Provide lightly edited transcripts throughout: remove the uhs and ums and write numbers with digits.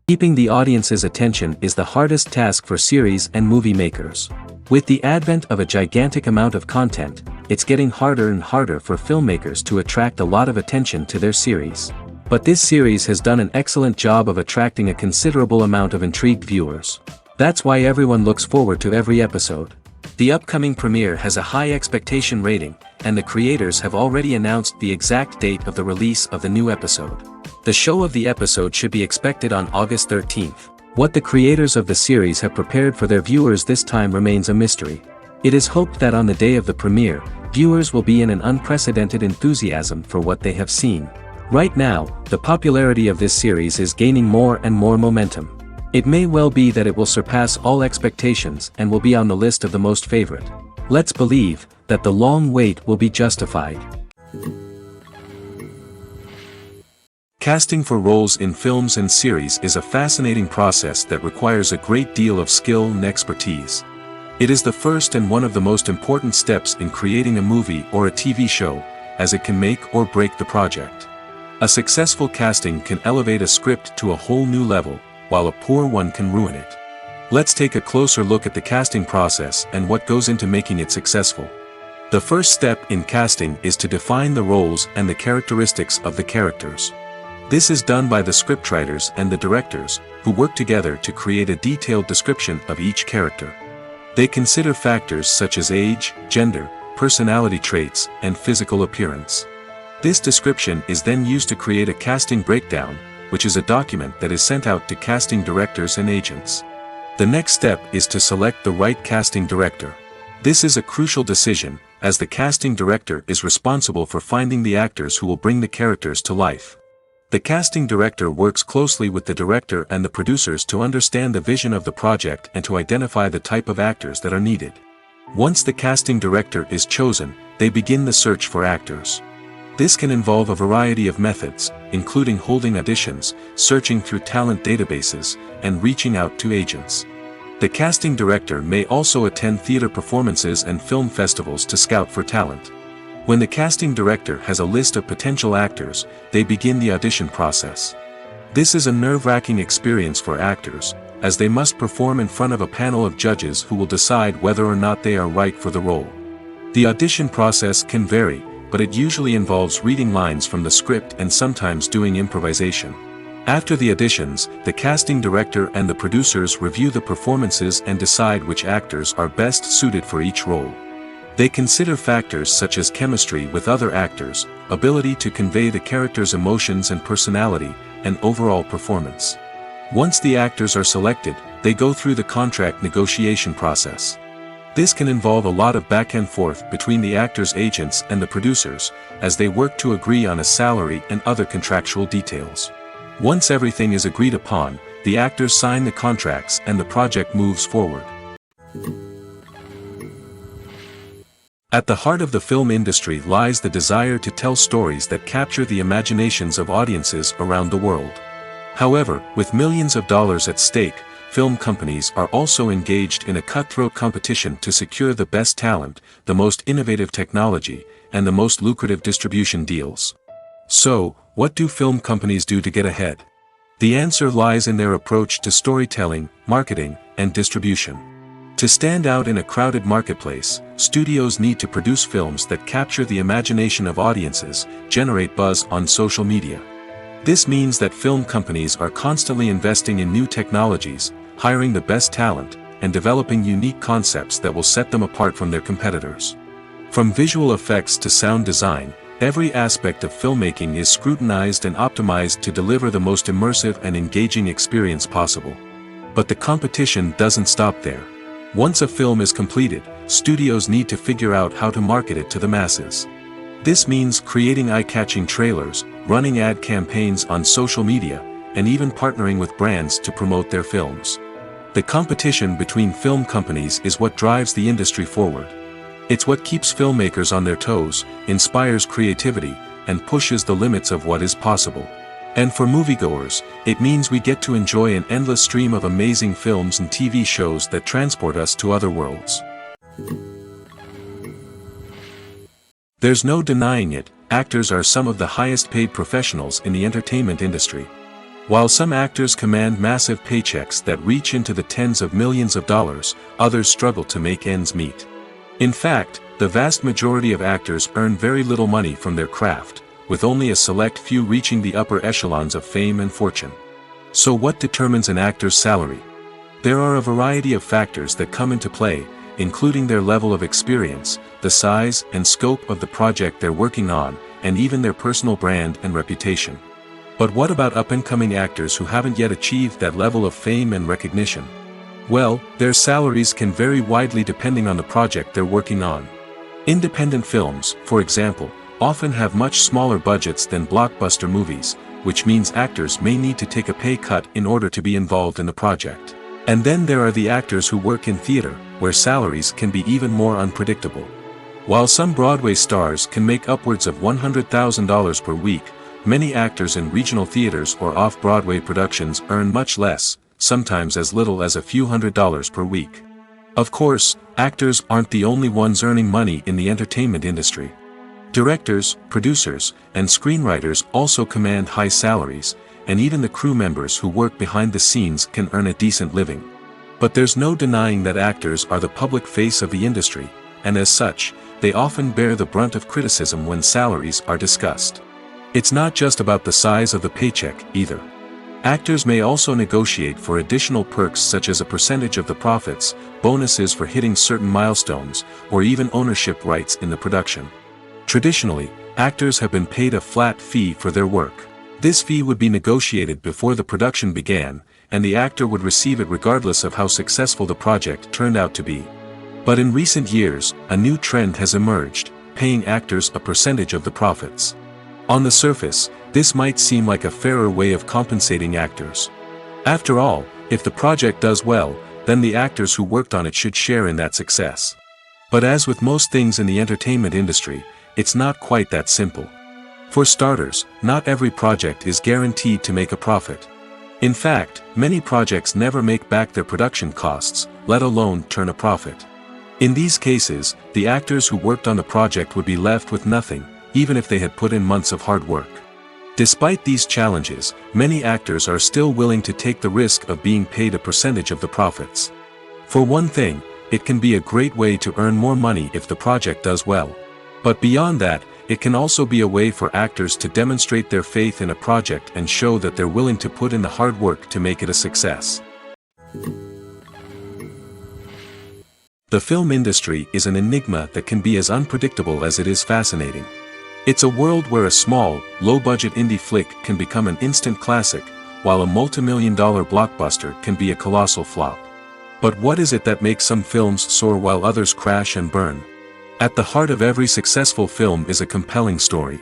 Keeping the audience's attention is the hardest task for series and movie makers. With the advent of a gigantic amount of content, it's getting harder and harder for filmmakers to attract a lot of attention to their series. But this series has done an excellent job of attracting a considerable amount of intrigued viewers. That's why everyone looks forward to every episode. The upcoming premiere has a high expectation rating, and the creators have already announced the exact date of the release of the new episode. The show of the episode should be expected on August 13th. What the creators of the series have prepared for their viewers this time remains a mystery. It is hoped that on the day of the premiere, viewers will be in an unprecedented enthusiasm for what they have seen. Right now, the popularity of this series is gaining more and more momentum. It may well be that it will surpass all expectations and will be on the list of the most favorite. Let's believe that the long wait will be justified. Casting for roles in films and series is a fascinating process that requires a great deal of skill and expertise. It is the first and one of the most important steps in creating a movie or a TV show, as it can make or break the project. A successful casting can elevate a script to a whole new level, while a poor one can ruin it. Let's take a closer look at the casting process and what goes into making it successful. The first step in casting is to define the roles and the characteristics of the characters. This is done by the scriptwriters and the directors, who work together to create a detailed description of each character. They consider factors such as age, gender, personality traits, and physical appearance. This description is then used to create a casting breakdown, which is a document that is sent out to casting directors and agents. The next step is to select the right casting director. This is a crucial decision, as the casting director is responsible for finding the actors who will bring the characters to life. The casting director works closely with the director and the producers to understand the vision of the project and to identify the type of actors that are needed. Once the casting director is chosen, they begin the search for actors. This can involve a variety of methods, including holding auditions, searching through talent databases, and reaching out to agents. The casting director may also attend theater performances and film festivals to scout for talent. When the casting director has a list of potential actors, they begin the audition process. This is a nerve-wracking experience for actors, as they must perform in front of a panel of judges who will decide whether or not they are right for the role. The audition process can vary, but it usually involves reading lines from the script and sometimes doing improvisation. After the auditions, the casting director and the producers review the performances and decide which actors are best suited for each role. They consider factors such as chemistry with other actors, ability to convey the character's emotions and personality, and overall performance. Once the actors are selected, they go through the contract negotiation process. This can involve a lot of back and forth between the actors' agents and the producers, as they work to agree on a salary and other contractual details. Once everything is agreed upon, the actors sign the contracts and the project moves forward. At the heart of the film industry lies the desire to tell stories that capture the imaginations of audiences around the world. However, with millions of dollars at stake, film companies are also engaged in a cutthroat competition to secure the best talent, the most innovative technology, and the most lucrative distribution deals. So, what do film companies do to get ahead? The answer lies in their approach to storytelling, marketing, and distribution. To stand out in a crowded marketplace, studios need to produce films that capture the imagination of audiences, generate buzz on social media. This means that film companies are constantly investing in new technologies, hiring the best talent, and developing unique concepts that will set them apart from their competitors. From visual effects to sound design, every aspect of filmmaking is scrutinized and optimized to deliver the most immersive and engaging experience possible. But the competition doesn't stop there. Once a film is completed, studios need to figure out how to market it to the masses. This means creating eye-catching trailers, running ad campaigns on social media, and even partnering with brands to promote their films. The competition between film companies is what drives the industry forward. It's what keeps filmmakers on their toes, inspires creativity, and pushes the limits of what is possible. And for moviegoers, it means we get to enjoy an endless stream of amazing films and TV shows that transport us to other worlds. There's no denying it, actors are some of the highest paid professionals in the entertainment industry. While some actors command massive paychecks that reach into the tens of millions of dollars, others struggle to make ends meet. In fact, the vast majority of actors earn very little money from their craft, with only a select few reaching the upper echelons of fame and fortune. So what determines an actor's salary? There are a variety of factors that come into play, including their level of experience, the size and scope of the project they're working on, and even their personal brand and reputation. But what about up-and-coming actors who haven't yet achieved that level of fame and recognition? Well, their salaries can vary widely depending on the project they're working on. Independent films, for example, often have much smaller budgets than blockbuster movies, which means actors may need to take a pay cut in order to be involved in the project. And then there are the actors who work in theater, where salaries can be even more unpredictable. While some Broadway stars can make upwards of $100,000 per week, many actors in regional theaters or off-Broadway productions earn much less, sometimes as little as a few $100s per week. Of course, actors aren't the only ones earning money in the entertainment industry. Directors, producers, and screenwriters also command high salaries, and even the crew members who work behind the scenes can earn a decent living. But there's no denying that actors are the public face of the industry, and as such, they often bear the brunt of criticism when salaries are discussed. It's not just about the size of the paycheck, either. Actors may also negotiate for additional perks such as a percentage of the profits, bonuses for hitting certain milestones, or even ownership rights in the production. Traditionally, actors have been paid a flat fee for their work. This fee would be negotiated before the production began, and the actor would receive it regardless of how successful the project turned out to be. But in recent years, a new trend has emerged, paying actors a percentage of the profits. On the surface, this might seem like a fairer way of compensating actors. After all, if the project does well, then the actors who worked on it should share in that success. But as with most things in the entertainment industry, it's not quite that simple. For starters, not every project is guaranteed to make a profit. In fact, many projects never make back their production costs, let alone turn a profit. In these cases, the actors who worked on the project would be left with nothing, even if they had put in months of hard work. Despite these challenges, many actors are still willing to take the risk of being paid a percentage of the profits. For one thing, it can be a great way to earn more money if the project does well. But beyond that, it can also be a way for actors to demonstrate their faith in a project and show that they're willing to put in the hard work to make it a success. The film industry is an enigma that can be as unpredictable as it is fascinating. It's a world where a small, low-budget indie flick can become an instant classic, while a multi-million-dollar blockbuster can be a colossal flop. But what is it that makes some films soar while others crash and burn? At the heart of every successful film is a compelling story.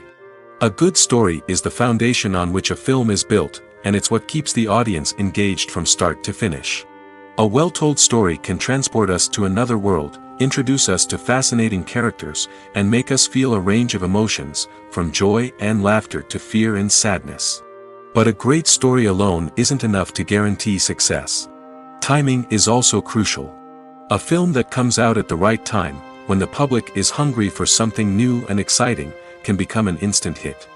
A good story is the foundation on which a film is built, and it's what keeps the audience engaged from start to finish. A well-told story can transport us to another world, introduce us to fascinating characters, and make us feel a range of emotions, from joy and laughter to fear and sadness. But a great story alone isn't enough to guarantee success. Timing is also crucial. A film that comes out at the right time, when the public is hungry for something new and exciting, can become an instant hit.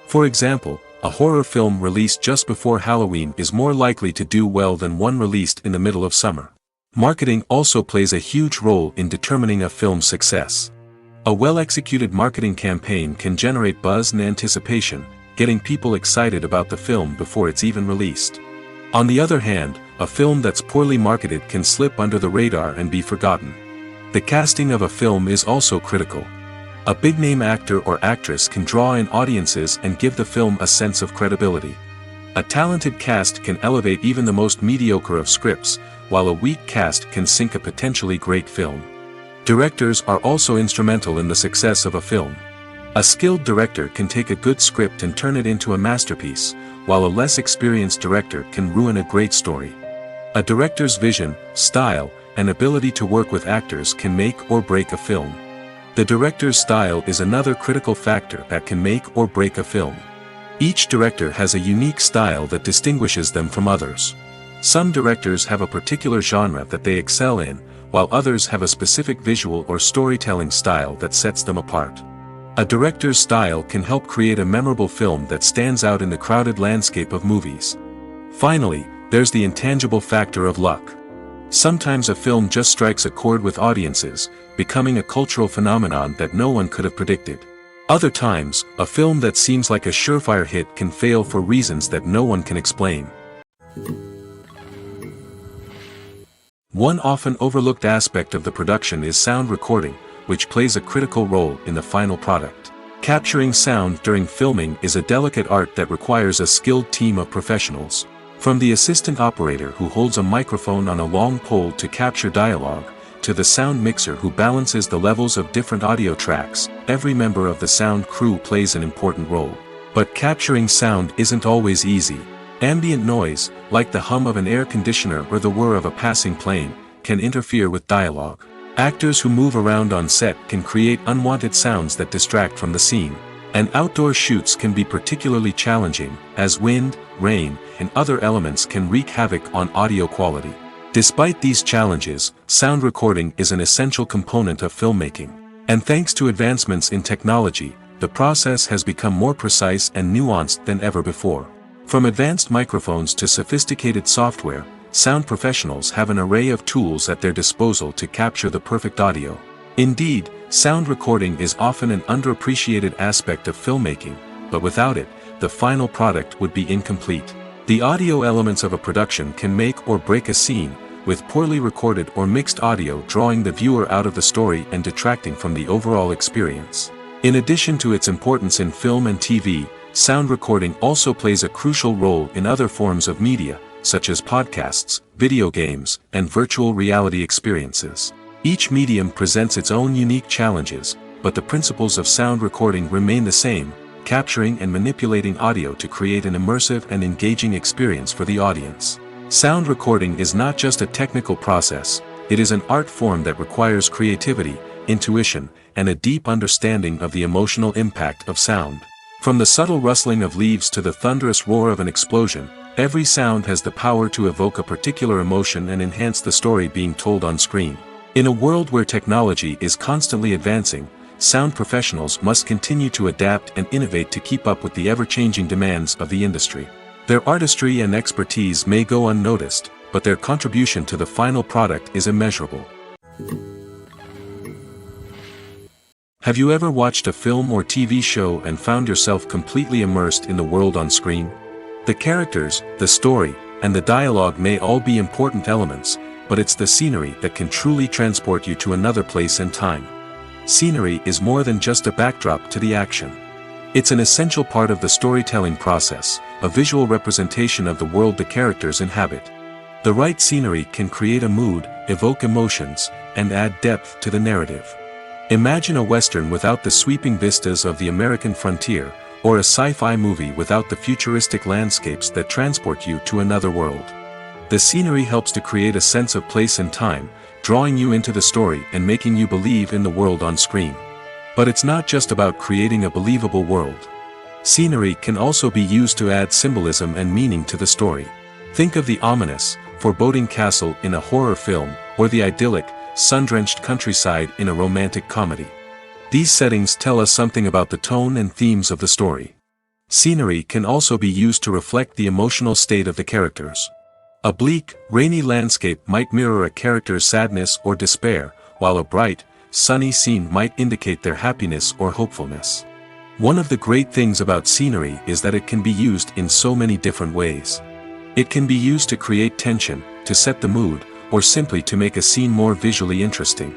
For example, a horror film released just before Halloween is more likely to do well than one released in the middle of summer. Marketing also plays a huge role in determining a film's success. A well-executed marketing campaign can generate buzz and anticipation, getting people excited about the film before it's even released. On the other hand, a film that's poorly marketed can slip under the radar and be forgotten. The casting of a film is also critical. A big-name actor or actress can draw in audiences and give the film a sense of credibility. A talented cast can elevate even the most mediocre of scripts, while a weak cast can sink a potentially great film. Directors are also instrumental in the success of a film. A skilled director can take a good script and turn it into a masterpiece, while a less experienced director can ruin a great story. A director's vision, style, and ability to work with actors can make or break a film. The director's style is another critical factor that can make or break a film. Each director has a unique style that distinguishes them from others. Some directors have a particular genre that they excel in, while others have a specific visual or storytelling style that sets them apart. A director's style can help create a memorable film that stands out in the crowded landscape of movies. Finally, there's the intangible factor of luck. Sometimes a film just strikes a chord with audiences, becoming a cultural phenomenon that no one could have predicted. Other times, a film that seems like a surefire hit can fail for reasons that no one can explain. One often overlooked aspect of the production is sound recording, which plays a critical role in the final product. Capturing sound during filming is a delicate art that requires a skilled team of professionals. From the assistant operator who holds a microphone on a long pole to capture dialogue, to the sound mixer who balances the levels of different audio tracks, every member of the sound crew plays an important role. But capturing sound isn't always easy. Ambient noise, like the hum of an air conditioner or the whir of a passing plane, can interfere with dialogue. Actors who move around on set can create unwanted sounds that distract from the scene. And outdoor shoots can be particularly challenging, as wind, rain, and other elements can wreak havoc on audio quality. Despite these challenges, sound recording is an essential component of filmmaking. And thanks to advancements in technology, the process has become more precise and nuanced than ever before. From advanced microphones to sophisticated software, sound professionals have an array of tools at their disposal to capture the perfect audio. Indeed, sound recording is often an underappreciated aspect of filmmaking, but without it, the final product would be incomplete. The audio elements of a production can make or break a scene, with poorly recorded or mixed audio drawing the viewer out of the story and detracting from the overall experience. In addition to its importance in film and TV, sound recording also plays a crucial role in other forms of media, such as podcasts, video games, and virtual reality experiences. Each medium presents its own unique challenges, but the principles of sound recording remain the same, capturing and manipulating audio to create an immersive and engaging experience for the audience. Sound recording is not just a technical process, it is an art form that requires creativity, intuition, and a deep understanding of the emotional impact of sound. From the subtle rustling of leaves to the thunderous roar of an explosion, every sound has the power to evoke a particular emotion and enhance the story being told on screen. In a world where technology is constantly advancing, sound professionals must continue to adapt and innovate to keep up with the ever-changing demands of the industry. Their artistry and expertise may go unnoticed, but their contribution to the final product is immeasurable. Have you ever watched a film or TV show and found yourself completely immersed in the world on screen? The characters, the story, and the dialogue may all be important elements, but it's the scenery that can truly transport you to another place and time. Scenery is more than just a backdrop to the action. It's an essential part of the storytelling process, a visual representation of the world the characters inhabit. The right scenery can create a mood, evoke emotions, and add depth to the narrative. Imagine a Western without the sweeping vistas of the American frontier, or a sci-fi movie without the futuristic landscapes that transport you to another world. The scenery helps to create a sense of place and time, drawing you into the story and making you believe in the world on screen. But it's not just about creating a believable world. Scenery can also be used to add symbolism and meaning to the story. Think of the ominous, foreboding castle in a horror film, or the idyllic, sun-drenched countryside in a romantic comedy. These settings tell us something about the tone and themes of the story. Scenery can also be used to reflect the emotional state of the characters. A bleak, rainy landscape might mirror a character's sadness or despair, while a bright, sunny scene might indicate their happiness or hopefulness. One of the great things about scenery is that it can be used in so many different ways. It can be used to create tension, to set the mood, or simply to make a scene more visually interesting.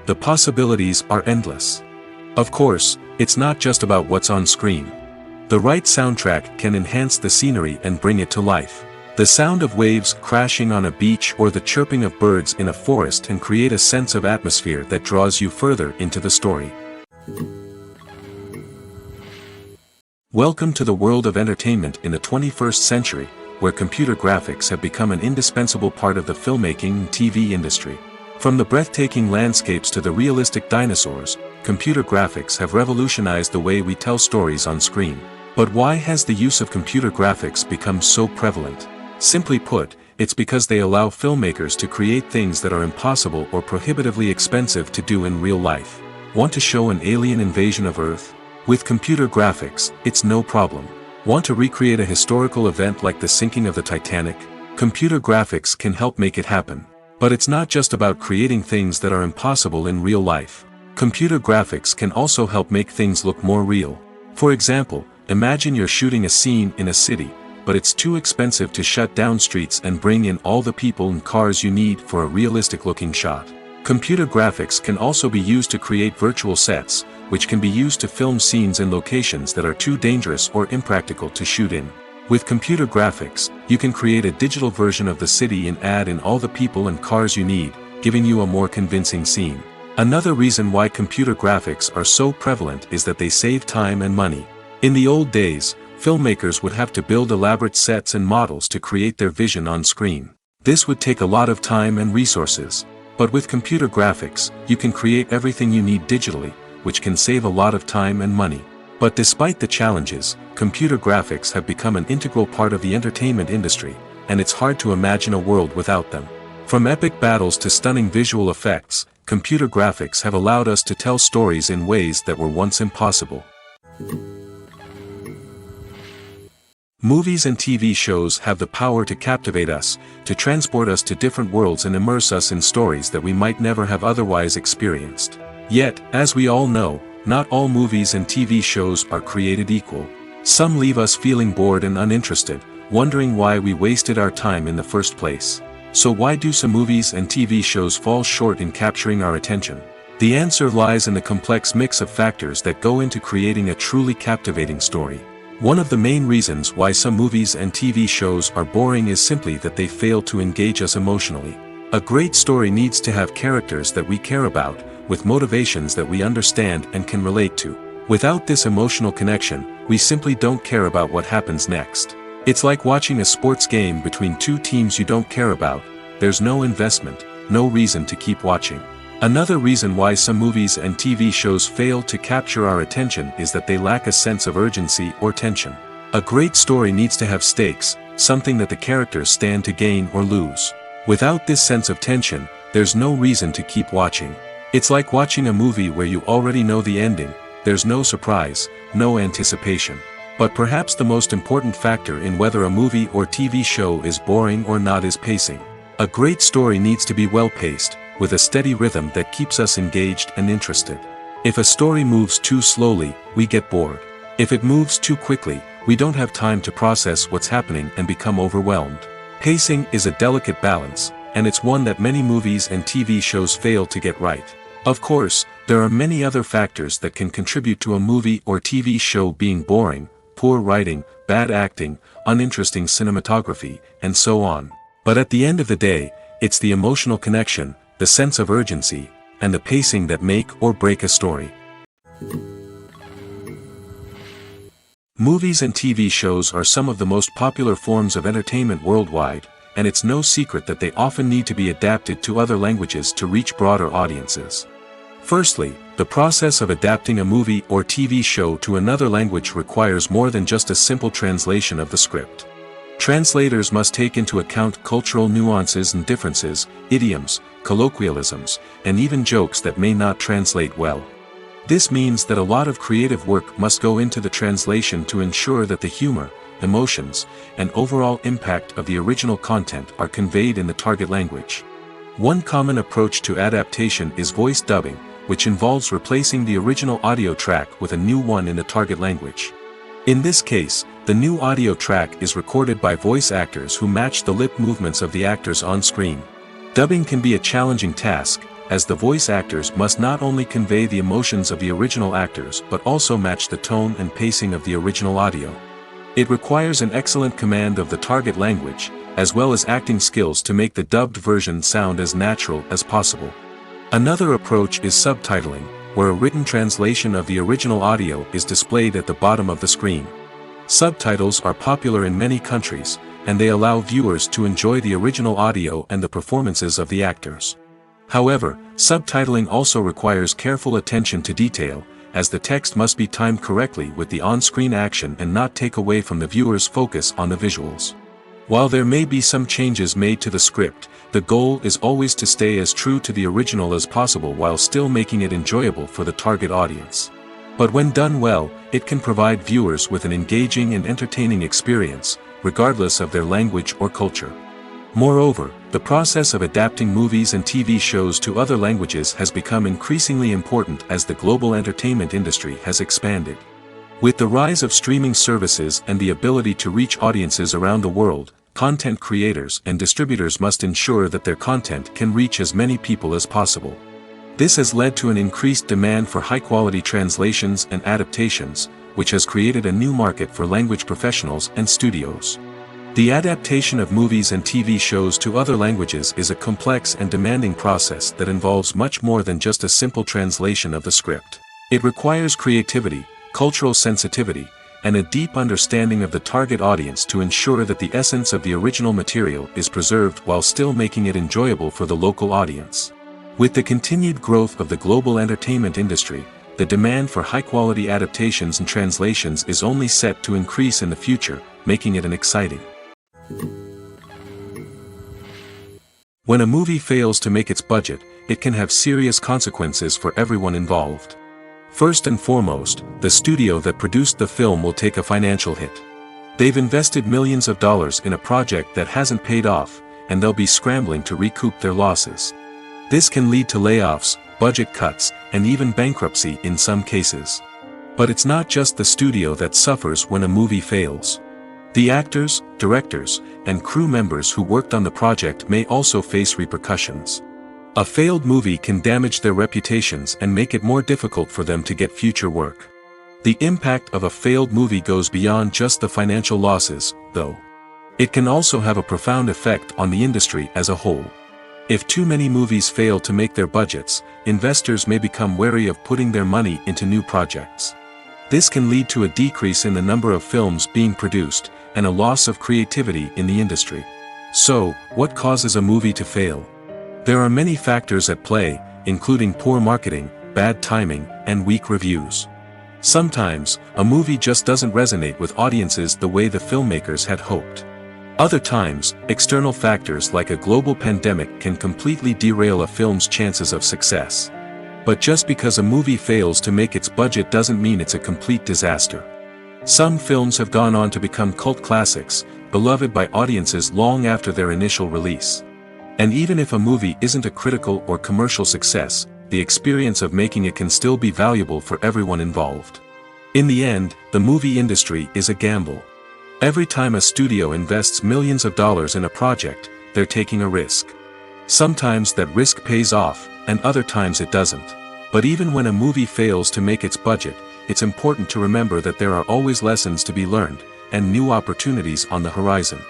The possibilities are endless. Of course, it's not just about what's on screen. The right soundtrack can enhance the scenery and bring it to life. The sound of waves crashing on a beach or the chirping of birds in a forest can create a sense of atmosphere that draws you further into the story. Welcome to the world of entertainment in the 21st century, where computer graphics have become an indispensable part of the filmmaking and TV industry. From the breathtaking landscapes to the realistic dinosaurs, computer graphics have revolutionized the way we tell stories on screen. But why has the use of computer graphics become so prevalent? Simply put, it's because they allow filmmakers to create things that are impossible or prohibitively expensive to do in real life. Want to show an alien invasion of Earth? With computer graphics, it's no problem. Want to recreate a historical event like the sinking of the Titanic? Computer graphics can help make it happen. But it's not just about creating things that are impossible in real life. Computer graphics can also help make things look more real. For example, imagine you're shooting a scene in a city, but it's too expensive to shut down streets and bring in all the people and cars you need for a realistic-looking shot. Computer graphics can also be used to create virtual sets, which can be used to film scenes in locations that are too dangerous or impractical to shoot in. With computer graphics, you can create a digital version of the city and add in all the people and cars you need, giving you a more convincing scene. Another reason why computer graphics are so prevalent is that they save time and money. In the old days, filmmakers would have to build elaborate sets and models to create their vision on screen. This would take a lot of time and resources. But with computer graphics, you can create everything you need digitally, which can save a lot of time and money. But despite the challenges, computer graphics have become an integral part of the entertainment industry, and it's hard to imagine a world without them. From epic battles to stunning visual effects, computer graphics have allowed us to tell stories in ways that were once impossible. Movies and TV shows have the power to captivate us, to transport us to different worlds and immerse us in stories that we might never have otherwise experienced. Yet, as we all know, not all movies and TV shows are created equal. Some leave us feeling bored and uninterested, wondering why we wasted our time in the first place. So why do some movies and TV shows fall short in capturing our attention? The answer lies in the complex mix of factors that go into creating a truly captivating story. One of the main reasons why some movies and TV shows are boring is simply that they fail to engage us emotionally. A great story needs to have characters that we care about, with motivations that we understand and can relate to. Without this emotional connection, we simply don't care about what happens next. It's like watching a sports game between two teams you don't care about. There's no investment, no reason to keep watching. Another reason why some movies and TV shows fail to capture our attention is that they lack a sense of urgency or tension. A great story needs to have stakes, something that the characters stand to gain or lose. Without this sense of tension, there's no reason to keep watching. It's like watching a movie where you already know the ending, there's no surprise, no anticipation. But perhaps the most important factor in whether a movie or TV show is boring or not is pacing. A great story needs to be well-paced, with a steady rhythm that keeps us engaged and interested. If a story moves too slowly, we get bored. If it moves too quickly, we don't have time to process what's happening and become overwhelmed. Pacing is a delicate balance, and it's one that many movies and TV shows fail to get right. Of course, there are many other factors that can contribute to a movie or TV show being boring: poor writing, bad acting, uninteresting cinematography, and so on. But at the end of the day, it's the emotional connection, the sense of urgency, and the pacing that make or break a story. Movies and TV shows are some of the most popular forms of entertainment worldwide, and it's no secret that they often need to be adapted to other languages to reach broader audiences. Firstly, the process of adapting a movie or TV show to another language requires more than just a simple translation of the script. Translators must take into account cultural nuances and differences, idioms, colloquialisms, and even jokes that may not translate well. This means that a lot of creative work must go into the translation to ensure that the humor, emotions, and overall impact of the original content are conveyed in the target language. One common approach to adaptation is voice dubbing, which involves replacing the original audio track with a new one in the target language. In this case, the new audio track is recorded by voice actors who match the lip movements of the actors on screen. Dubbing can be a challenging task, as the voice actors must not only convey the emotions of the original actors but also match the tone and pacing of the original audio. It requires an excellent command of the target language, as well as acting skills to make the dubbed version sound as natural as possible. Another approach is subtitling, where a written translation of the original audio is displayed at the bottom of the screen. Subtitles are popular in many countries, and they allow viewers to enjoy the original audio and the performances of the actors. However, subtitling also requires careful attention to detail, as the text must be timed correctly with the on-screen action and not take away from the viewer's focus on the visuals. While there may be some changes made to the script, the goal is always to stay as true to the original as possible while still making it enjoyable for the target audience. But when done well, it can provide viewers with an engaging and entertaining experience, regardless of their language or culture. Moreover, the process of adapting movies and TV shows to other languages has become increasingly important as the global entertainment industry has expanded. With the rise of streaming services and the ability to reach audiences around the world, content creators and distributors must ensure that their content can reach as many people as possible. This has led to an increased demand for high-quality translations and adaptations, which has created a new market for language professionals and studios. The adaptation of movies and TV shows to other languages is a complex and demanding process that involves much more than just a simple translation of the script. It requires creativity, cultural sensitivity, and a deep understanding of the target audience to ensure that the essence of the original material is preserved while still making it enjoyable for the local audience. With the continued growth of the global entertainment industry, the demand for high-quality adaptations and translations is only set to increase in the future, making it an exciting. When a movie fails to make its budget, it can have serious consequences for everyone involved. First and foremost, the studio that produced the film will take a financial hit. They've invested millions of dollars in a project that hasn't paid off, and they'll be scrambling to recoup their losses. This can lead to layoffs, budget cuts, and even bankruptcy in some cases. But it's not just the studio that suffers when a movie fails. The actors, directors, and crew members who worked on the project may also face repercussions. A failed movie can damage their reputations and make it more difficult for them to get future work. The impact of a failed movie goes beyond just the financial losses, though. It can also have a profound effect on the industry as a whole. If too many movies fail to make their budgets, investors may become wary of putting their money into new projects. This can lead to a decrease in the number of films being produced, and a loss of creativity in the industry. So, what causes a movie to fail? There are many factors at play, including poor marketing, bad timing, and weak reviews. Sometimes, a movie just doesn't resonate with audiences the way the filmmakers had hoped. Other times, external factors like a global pandemic can completely derail a film's chances of success. But just because a movie fails to make its budget doesn't mean it's a complete disaster. Some films have gone on to become cult classics, beloved by audiences long after their initial release. And even if a movie isn't a critical or commercial success, the experience of making it can still be valuable for everyone involved. In the end, the movie industry is a gamble. Every time a studio invests millions of dollars in a project, they're taking a risk. Sometimes that risk pays off, and other times it doesn't. But even when a movie fails to make its budget, it's important to remember that there are always lessons to be learned, and new opportunities on the horizon.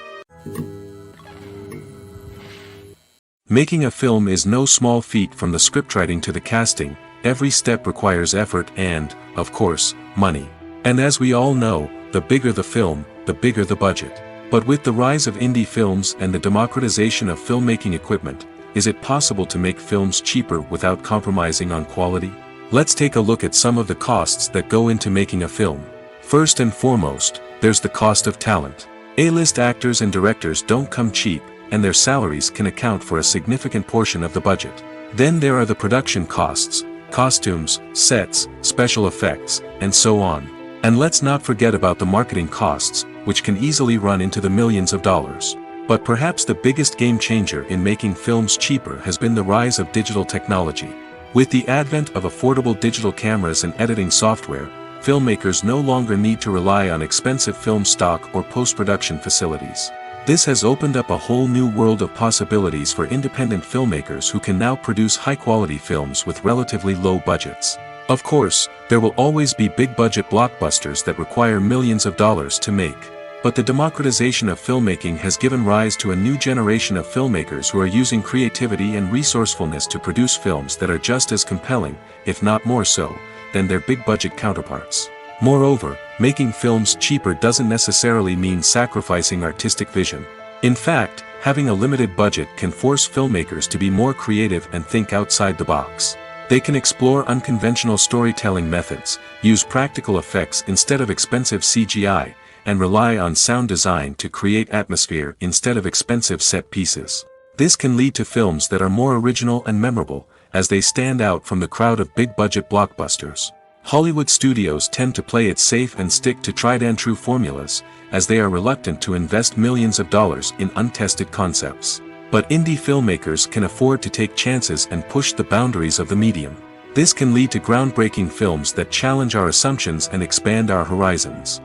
Making a film is no small feat. From the scriptwriting to the casting, every step requires effort and, of course, money. And as we all know, the bigger the film, the bigger the budget. But with the rise of indie films and the democratization of filmmaking equipment, is it possible to make films cheaper without compromising on quality? Let's take a look at some of the costs that go into making a film. First and foremost, there's the cost of talent. A-list actors and directors don't come cheap, and their salaries can account for a significant portion of the budget. Then there are the production costs, costumes, sets, special effects, and so on. And let's not forget about the marketing costs, which can easily run into the millions of dollars. But perhaps the biggest game changer in making films cheaper has been the rise of digital technology. With the advent of affordable digital cameras and editing software, filmmakers no longer need to rely on expensive film stock or post-production facilities. This has opened up a whole new world of possibilities for independent filmmakers who can now produce high-quality films with relatively low budgets. Of course, there will always be big-budget blockbusters that require millions of dollars to make. But the democratization of filmmaking has given rise to a new generation of filmmakers who are using creativity and resourcefulness to produce films that are just as compelling, if not more so, than their big-budget counterparts. Moreover, making films cheaper doesn't necessarily mean sacrificing artistic vision. In fact, having a limited budget can force filmmakers to be more creative and think outside the box. They can explore unconventional storytelling methods, use practical effects instead of expensive CGI, and rely on sound design to create atmosphere instead of expensive set pieces. This can lead to films that are more original and memorable, as they stand out from the crowd of big-budget blockbusters. Hollywood studios tend to play it safe and stick to tried-and-true formulas, as they are reluctant to invest millions of dollars in untested concepts. But indie filmmakers can afford to take chances and push the boundaries of the medium. This can lead to groundbreaking films that challenge our assumptions and expand our horizons.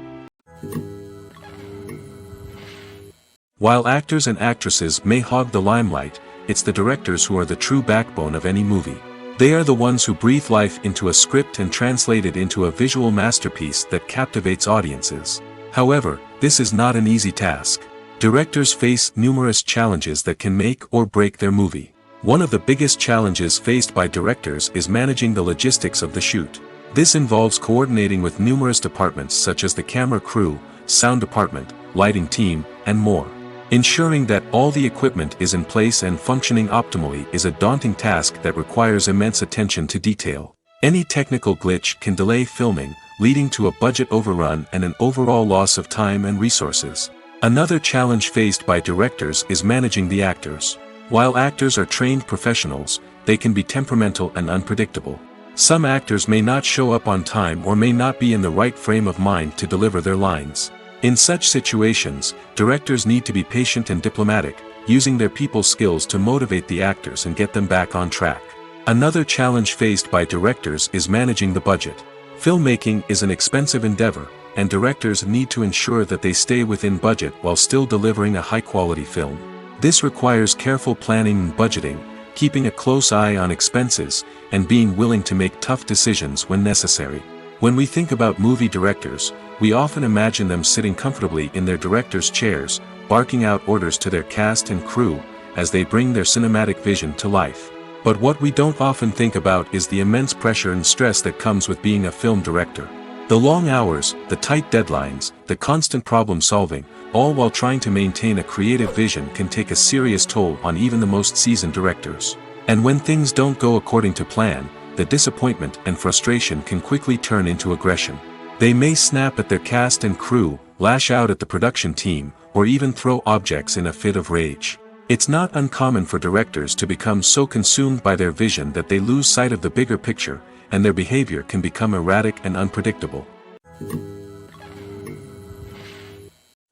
While actors and actresses may hog the limelight, it's the directors who are the true backbone of any movie. They are the ones who breathe life into a script and translate it into a visual masterpiece that captivates audiences. However, this is not an easy task. Directors face numerous challenges that can make or break their movie. One of the biggest challenges faced by directors is managing the logistics of the shoot. This involves coordinating with numerous departments such as the camera crew, sound department, lighting team, and more. Ensuring that all the equipment is in place and functioning optimally is a daunting task that requires immense attention to detail. Any technical glitch can delay filming, leading to a budget overrun and an overall loss of time and resources. Another challenge faced by directors is managing the actors. While actors are trained professionals, they can be temperamental and unpredictable. Some actors may not show up on time or may not be in the right frame of mind to deliver their lines. In such situations, directors need to be patient and diplomatic, using their people skills to motivate the actors and get them back on track. Another challenge faced by directors is managing the budget. Filmmaking is an expensive endeavor, and directors need to ensure that they stay within budget while still delivering a high-quality film. This requires careful planning and budgeting, keeping a close eye on expenses, and being willing to make tough decisions when necessary. When we think about movie directors, we often imagine them sitting comfortably in their director's chairs, barking out orders to their cast and crew, as they bring their cinematic vision to life. But what we don't often think about is the immense pressure and stress that comes with being a film director. The long hours, the tight deadlines, the constant problem solving, all while trying to maintain a creative vision can take a serious toll on even the most seasoned directors. And when things don't go according to plan, the disappointment and frustration can quickly turn into aggression. They may snap at their cast and crew, lash out at the production team, or even throw objects in a fit of rage. It's not uncommon for directors to become so consumed by their vision that they lose sight of the bigger picture, and their behavior can become erratic and unpredictable.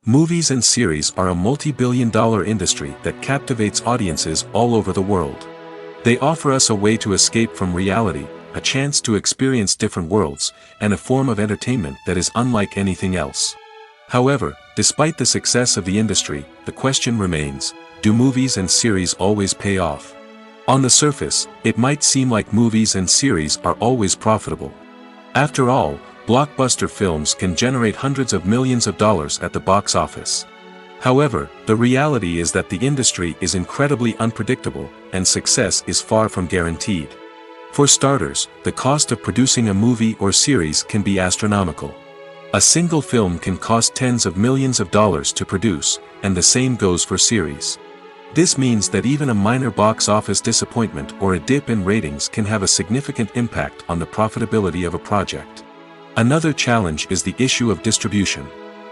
Movies and series are a multi-billion-dollar industry that captivates audiences all over the world. They offer us a way to escape from reality, a chance to experience different worlds, and a form of entertainment that is unlike anything else. However, despite the success of the industry, the question remains, do movies and series always pay off? On the surface, it might seem like movies and series are always profitable. After all, blockbuster films can generate hundreds of millions of dollars at the box office. However, the reality is that the industry is incredibly unpredictable, and success is far from guaranteed. For starters, the cost of producing a movie or series can be astronomical. A single film can cost tens of millions of dollars to produce, and the same goes for series. This means that even a minor box office disappointment or a dip in ratings can have a significant impact on the profitability of a project. Another challenge is the issue of distribution.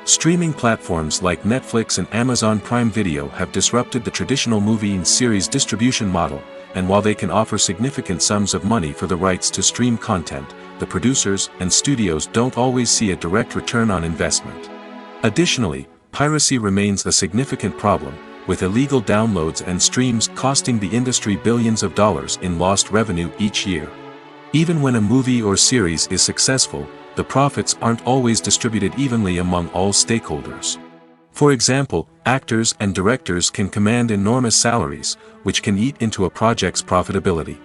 Streaming platforms like Netflix and Amazon Prime Video have disrupted the traditional movie and series distribution model, and while they can offer significant sums of money for the rights to stream content, the producers and studios don't always see a direct return on investment. Additionally, piracy remains a significant problem, with illegal downloads and streams costing the industry billions of dollars in lost revenue each year. Even when a movie or series is successful, the profits aren't always distributed evenly among all stakeholders. For example, actors and directors can command enormous salaries, which can eat into a project's profitability.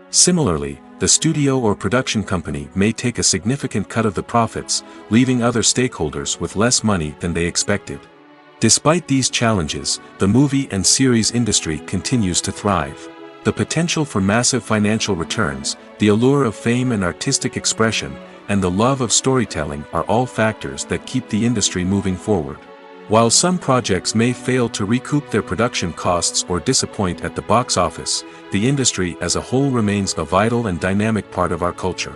Similarly, the studio or production company may take a significant cut of the profits, leaving other stakeholders with less money than they expected. Despite these challenges, the movie and series industry continues to thrive. The potential for massive financial returns, the allure of fame and artistic expression, and the love of storytelling are all factors that keep the industry moving forward. While some projects may fail to recoup their production costs or disappoint at the box office, the industry as a whole remains a vital and dynamic part of our culture.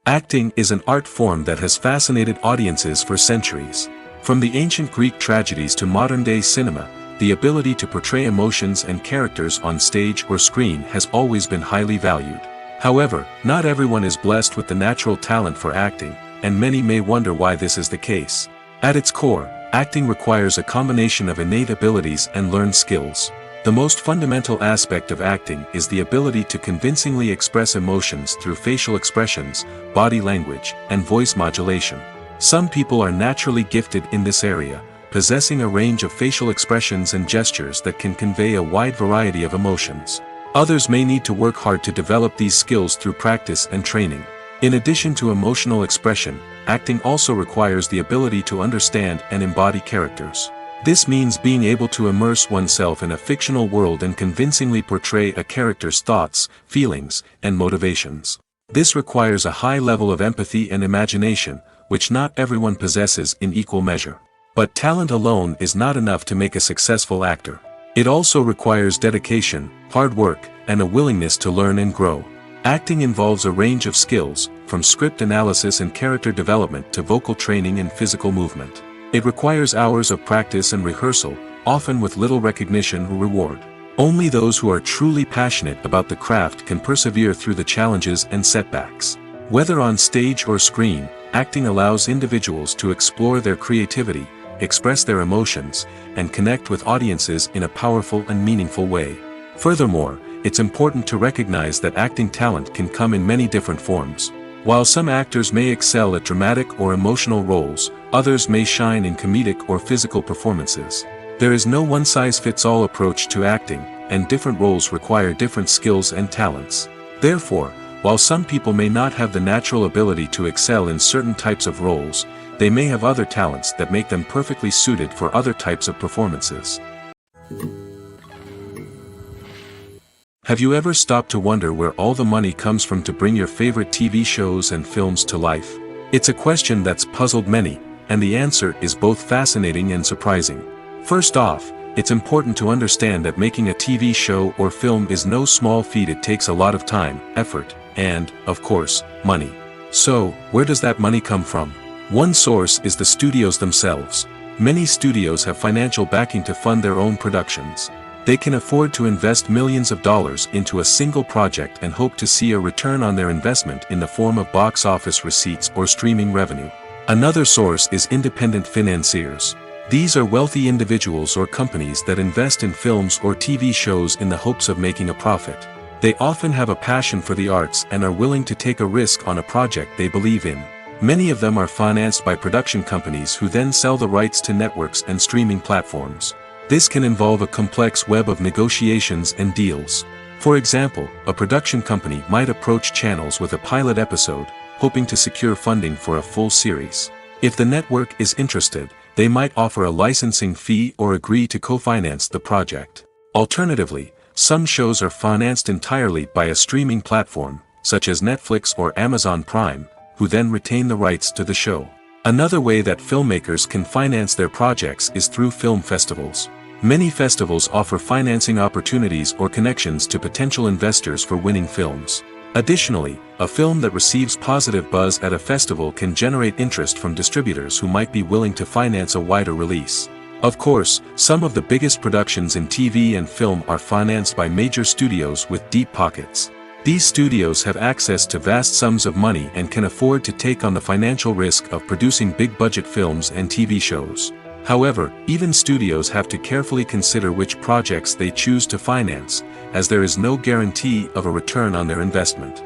Acting is an art form that has fascinated audiences for centuries. From the ancient Greek tragedies to modern-day cinema, the ability to portray emotions and characters on stage or screen has always been highly valued. However, not everyone is blessed with the natural talent for acting, and many may wonder why this is the case. At its core, acting requires a combination of innate abilities and learned skills. The most fundamental aspect of acting is the ability to convincingly express emotions through facial expressions, body language, and voice modulation. Some people are naturally gifted in this area, possessing a range of facial expressions and gestures that can convey a wide variety of emotions. Others may need to work hard to develop these skills through practice and training. In addition to emotional expression, acting also requires the ability to understand and embody characters. This means being able to immerse oneself in a fictional world and convincingly portray a character's thoughts, feelings, and motivations. This requires a high level of empathy and imagination, which not everyone possesses in equal measure. But talent alone is not enough to make a successful actor. It also requires dedication, hard work, and a willingness to learn and grow. Acting involves a range of skills, from script analysis and character development to vocal training and physical movement. It requires hours of practice and rehearsal, often with little recognition or reward. Only those who are truly passionate about the craft can persevere through the challenges and setbacks. Whether on stage or screen, acting allows individuals to explore their creativity, express their emotions, and connect with audiences in a powerful and meaningful way. Furthermore, it's important to recognize that acting talent can come in many different forms. While some actors may excel at dramatic or emotional roles, others may shine in comedic or physical performances. There is no one-size-fits-all approach to acting, and different roles require different skills and talents. Therefore, while some people may not have the natural ability to excel in certain types of roles, they may have other talents that make them perfectly suited for other types of performances. Have you ever stopped to wonder where all the money comes from to bring your favorite TV shows and films to life? It's a question that's puzzled many, and the answer is both fascinating and surprising. First off, it's important to understand that making a TV show or film is no small feat. It takes a lot of time, effort, and, of course, money. So, where does that money come from? One source is the studios themselves. Many studios have financial backing to fund their own productions. They can afford to invest millions of dollars into a single project and hope to see a return on their investment in the form of box office receipts or streaming revenue. Another source is independent financiers. These are wealthy individuals or companies that invest in films or TV shows in the hopes of making a profit. They often have a passion for the arts and are willing to take a risk on a project they believe in. Many of them are financed by production companies who then sell the rights to networks and streaming platforms. This can involve a complex web of negotiations and deals. For example, a production company might approach channels with a pilot episode, hoping to secure funding for a full series. If the network is interested, they might offer a licensing fee or agree to co-finance the project. Alternatively, some shows are financed entirely by a streaming platform, such as Netflix or Amazon Prime, who then retain the rights to the show. Another way that filmmakers can finance their projects is through film festivals. Many festivals offer financing opportunities or connections to potential investors for winning films. Additionally, a film that receives positive buzz at a festival can generate interest from distributors who might be willing to finance a wider release. Of course, some of the biggest productions in TV and film are financed by major studios with deep pockets. These studios have access to vast sums of money and can afford to take on the financial risk of producing big-budget films and TV shows. However, even studios have to carefully consider which projects they choose to finance, as there is no guarantee of a return on their investment.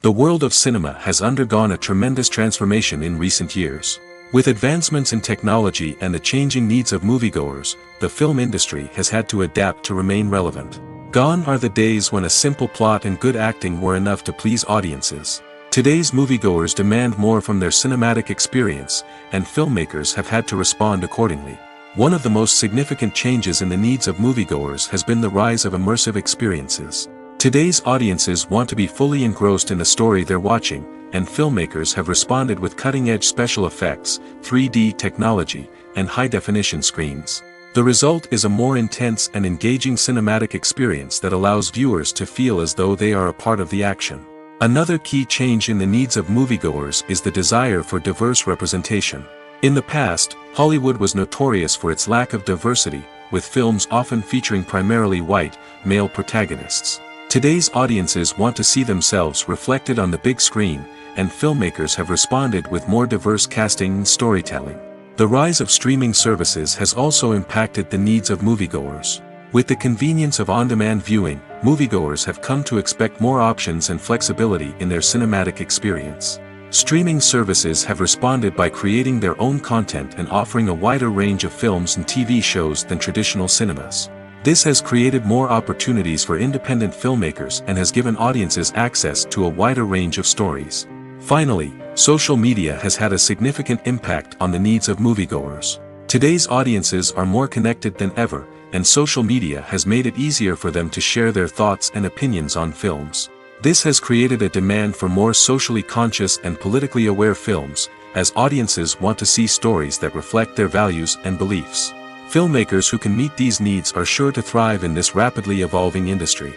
The world of cinema has undergone a tremendous transformation in recent years. With advancements in technology and the changing needs of moviegoers, the film industry has had to adapt to remain relevant. Gone are the days when a simple plot and good acting were enough to please audiences. Today's moviegoers demand more from their cinematic experience, and filmmakers have had to respond accordingly. One of the most significant changes in the needs of moviegoers has been the rise of immersive experiences. Today's audiences want to be fully engrossed in the story they're watching, and filmmakers have responded with cutting-edge special effects, 3D technology, and high-definition screens. The result is a more intense and engaging cinematic experience that allows viewers to feel as though they are a part of the action. Another key change in the needs of moviegoers is the desire for diverse representation. In the past, Hollywood was notorious for its lack of diversity, with films often featuring primarily white, male protagonists. Today's audiences want to see themselves reflected on the big screen, and filmmakers have responded with more diverse casting and storytelling. The rise of streaming services has also impacted the needs of moviegoers. With the convenience of on-demand viewing, moviegoers have come to expect more options and flexibility in their cinematic experience. Streaming services have responded by creating their own content and offering a wider range of films and TV shows than traditional cinemas. This has created more opportunities for independent filmmakers and has given audiences access to a wider range of stories. Finally, social media has had a significant impact on the needs of moviegoers. Today's audiences are more connected than ever, and social media has made it easier for them to share their thoughts and opinions on films. This has created a demand for more socially conscious and politically aware films, as audiences want to see stories that reflect their values and beliefs. Filmmakers who can meet these needs are sure to thrive in this rapidly evolving industry.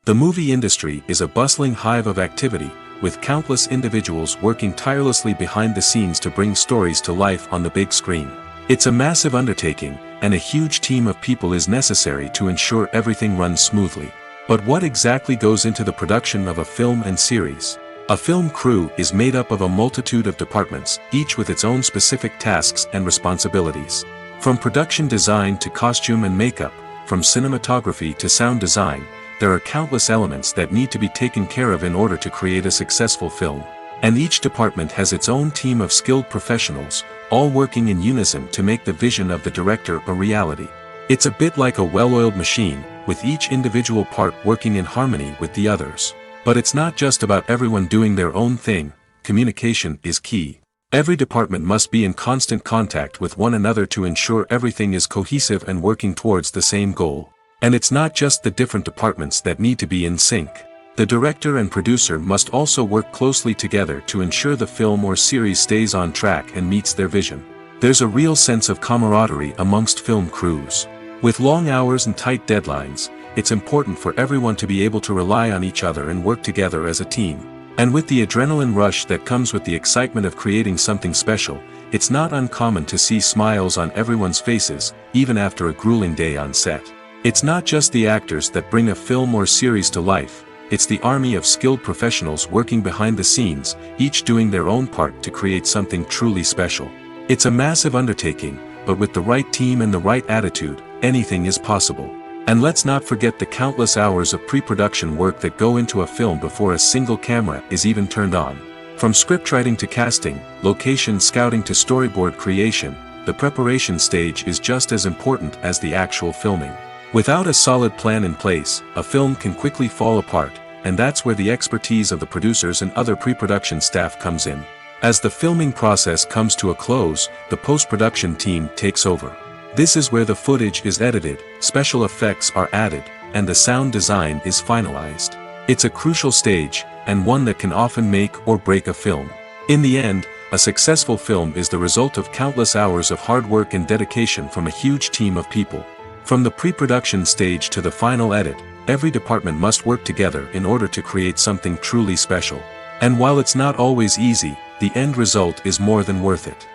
The movie industry is a bustling hive of activity, with countless individuals working tirelessly behind the scenes to bring stories to life on the big screen. It's a massive undertaking, and a huge team of people is necessary to ensure everything runs smoothly. But what exactly goes into the production of a film and series? A film crew is made up of a multitude of departments, each with its own specific tasks and responsibilities. From production design to costume and makeup, from cinematography to sound design, there are countless elements that need to be taken care of in order to create a successful film. And each department has its own team of skilled professionals, all working in unison to make the vision of the director a reality. It's a bit like a well-oiled machine, with each individual part working in harmony with the others. But it's not just about everyone doing their own thing. Communication is key. Every department must be in constant contact with one another to ensure everything is cohesive and working towards the same goal. And it's not just the different departments that need to be in sync. The director and producer must also work closely together to ensure the film or series stays on track and meets their vision. There's a real sense of camaraderie amongst film crews. With long hours and tight deadlines, it's important for everyone to be able to rely on each other and work together as a team. And with the adrenaline rush that comes with the excitement of creating something special, it's not uncommon to see smiles on everyone's faces, even after a grueling day on set. It's not just the actors that bring a film or series to life. It's the army of skilled professionals working behind the scenes, each doing their own part to create something truly special. It's a massive undertaking, but with the right team and the right attitude, anything is possible. And let's not forget the countless hours of pre-production work that go into a film before a single camera is even turned on. From scriptwriting to casting, location scouting to storyboard creation, the preparation stage is just as important as the actual filming. Without a solid plan in place, a film can quickly fall apart, and that's where the expertise of the producers and other pre-production staff comes in. As the filming process comes to a close, the post-production team takes over. This is where the footage is edited, special effects are added, and the sound design is finalized. It's a crucial stage, and one that can often make or break a film. In the end, a successful film is the result of countless hours of hard work and dedication from a huge team of people. From the pre-production stage to the final edit, every department must work together in order to create something truly special. And while it's not always easy, the end result is more than worth it.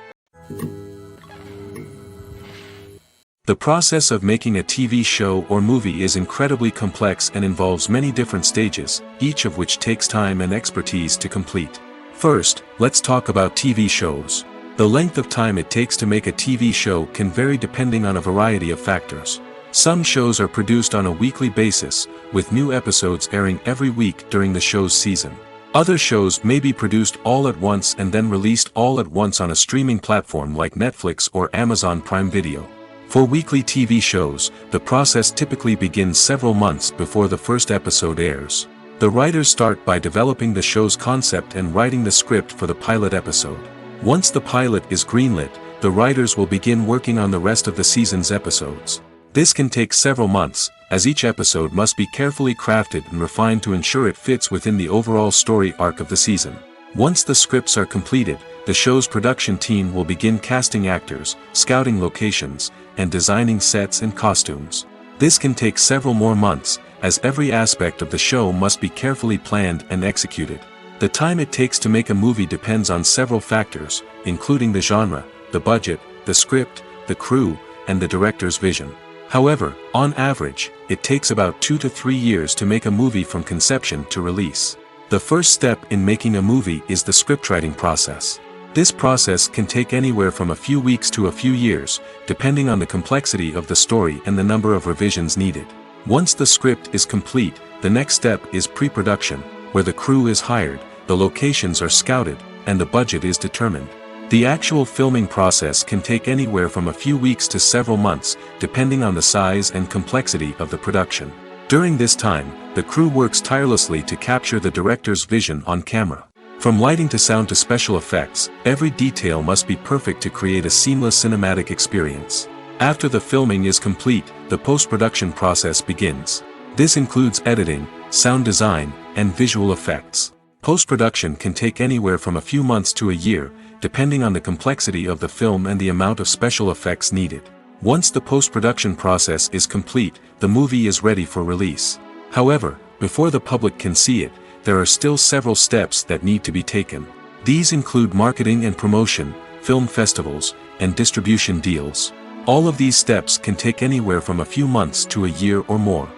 The process of making a TV show or movie is incredibly complex and involves many different stages, each of which takes time and expertise to complete. First, let's talk about TV shows. The length of time it takes to make a TV show can vary depending on a variety of factors. Some shows are produced on a weekly basis, with new episodes airing every week during the show's season. Other shows may be produced all at once and then released all at once on a streaming platform like Netflix or Amazon Prime Video. For weekly TV shows, the process typically begins several months before the first episode airs. The writers start by developing the show's concept and writing the script for the pilot episode. Once the pilot is greenlit, the writers will begin working on the rest of the season's episodes. This can take several months, as each episode must be carefully crafted and refined to ensure it fits within the overall story arc of the season. Once the scripts are completed, the show's production team will begin casting actors, scouting locations, and designing sets and costumes. This can take several more months, as every aspect of the show must be carefully planned and executed. The time it takes to make a movie depends on several factors, including the genre, the budget, the script, the crew, and the director's vision. However, on average, it takes about 2 to 3 years to make a movie from conception to release. The first step in making a movie is the scriptwriting process. This process can take anywhere from a few weeks to a few years, depending on the complexity of the story and the number of revisions needed. Once the script is complete, the next step is pre-production, where the crew is hired, the locations are scouted, and the budget is determined. The actual filming process can take anywhere from a few weeks to several months, depending on the size and complexity of the production. During this time, the crew works tirelessly to capture the director's vision on camera. From lighting to sound to special effects, every detail must be perfect to create a seamless cinematic experience. After the filming is complete, the post-production process begins. This includes editing, sound design, and visual effects. Post-production can take anywhere from a few months to a year, depending on the complexity of the film and the amount of special effects needed. Once the post-production process is complete, the movie is ready for release. However, before the public can see it, there are still several steps that need to be taken. These include marketing and promotion, film festivals, and distribution deals. All of these steps can take anywhere from a few months to a year or more.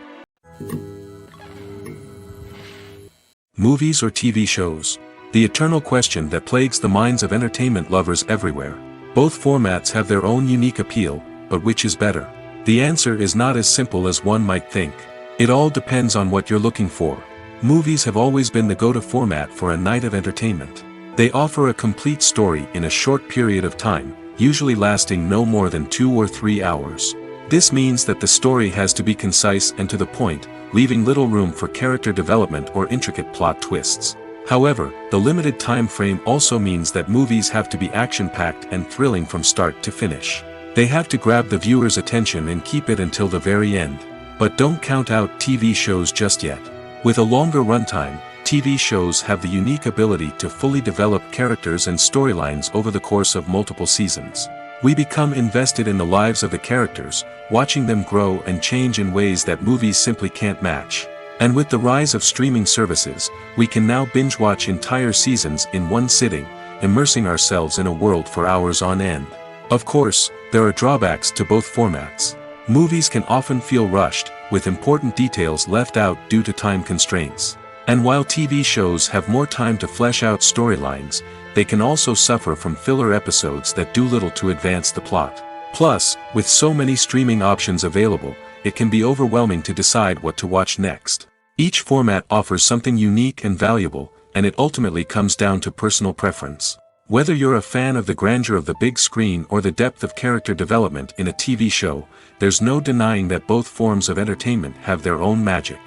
Movies or TV shows? The eternal question that plagues the minds of entertainment lovers everywhere. Both formats have their own unique appeal, but which is better? The answer is not as simple as one might think. It all depends on what you're looking for. Movies have always been the go-to format for a night of entertainment. They offer a complete story in a short period of time, usually lasting no more than 2 or 3 hours. This means that the story has to be concise and to the point, leaving little room for character development or intricate plot twists. However, the limited time frame also means that movies have to be action-packed and thrilling from start to finish. They have to grab the viewer's attention and keep it until the very end. But don't count out TV shows just yet. With a longer runtime, TV shows have the unique ability to fully develop characters and storylines over the course of multiple seasons. We become invested in the lives of the characters, watching them grow and change in ways that movies simply can't match. And with the rise of streaming services, we can now binge-watch entire seasons in one sitting, immersing ourselves in a world for hours on end. Of course, there are drawbacks to both formats. Movies can often feel rushed, with important details left out due to time constraints. And while TV shows have more time to flesh out storylines, they can also suffer from filler episodes that do little to advance the plot. Plus, with so many streaming options available, it can be overwhelming to decide what to watch next. Each format offers something unique and valuable, and it ultimately comes down to personal preference. Whether you're a fan of the grandeur of the big screen or the depth of character development in a TV show, there's no denying that both forms of entertainment have their own magic.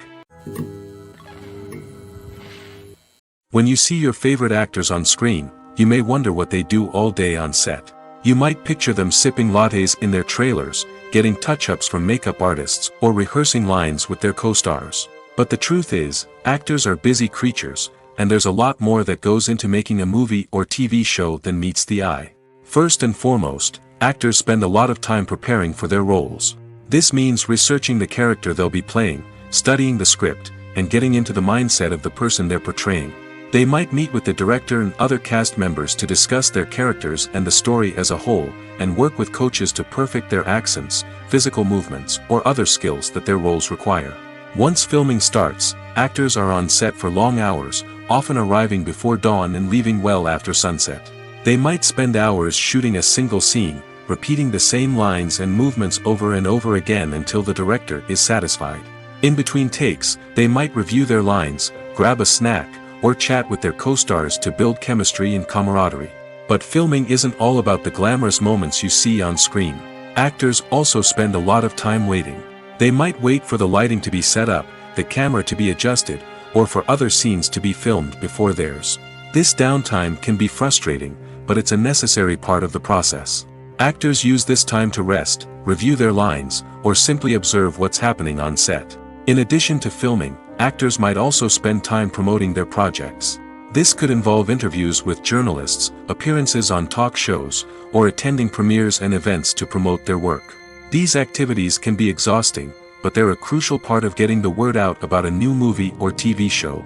When you see your favorite actors on screen, you may wonder what they do all day on set. You might picture them sipping lattes in their trailers, getting touch-ups from makeup artists, or rehearsing lines with their co-stars. But the truth is, actors are busy creatures, and there's a lot more that goes into making a movie or TV show than meets the eye. First and foremost, actors spend a lot of time preparing for their roles. This means researching the character they'll be playing, studying the script, and getting into the mindset of the person they're portraying. They might meet with the director and other cast members to discuss their characters and the story as a whole, and work with coaches to perfect their accents, physical movements, or other skills that their roles require. Once filming starts, actors are on set for long hours, often arriving before dawn and leaving well after sunset. They might spend hours shooting a single scene, repeating the same lines and movements over and over again until the director is satisfied. In between takes, they might review their lines, grab a snack, or chat with their co-stars to build chemistry and camaraderie. But filming isn't all about the glamorous moments you see on screen. Actors also spend a lot of time waiting. They might wait for the lighting to be set up, the camera to be adjusted, or for other scenes to be filmed before theirs. This downtime can be frustrating, but it's a necessary part of the process. Actors use this time to rest, review their lines, or simply observe what's happening on set. In addition to filming, actors might also spend time promoting their projects. This could involve interviews with journalists, appearances on talk shows, or attending premieres and events to promote their work. These activities can be exhausting, but they're a crucial part of getting the word out about a new movie or TV show.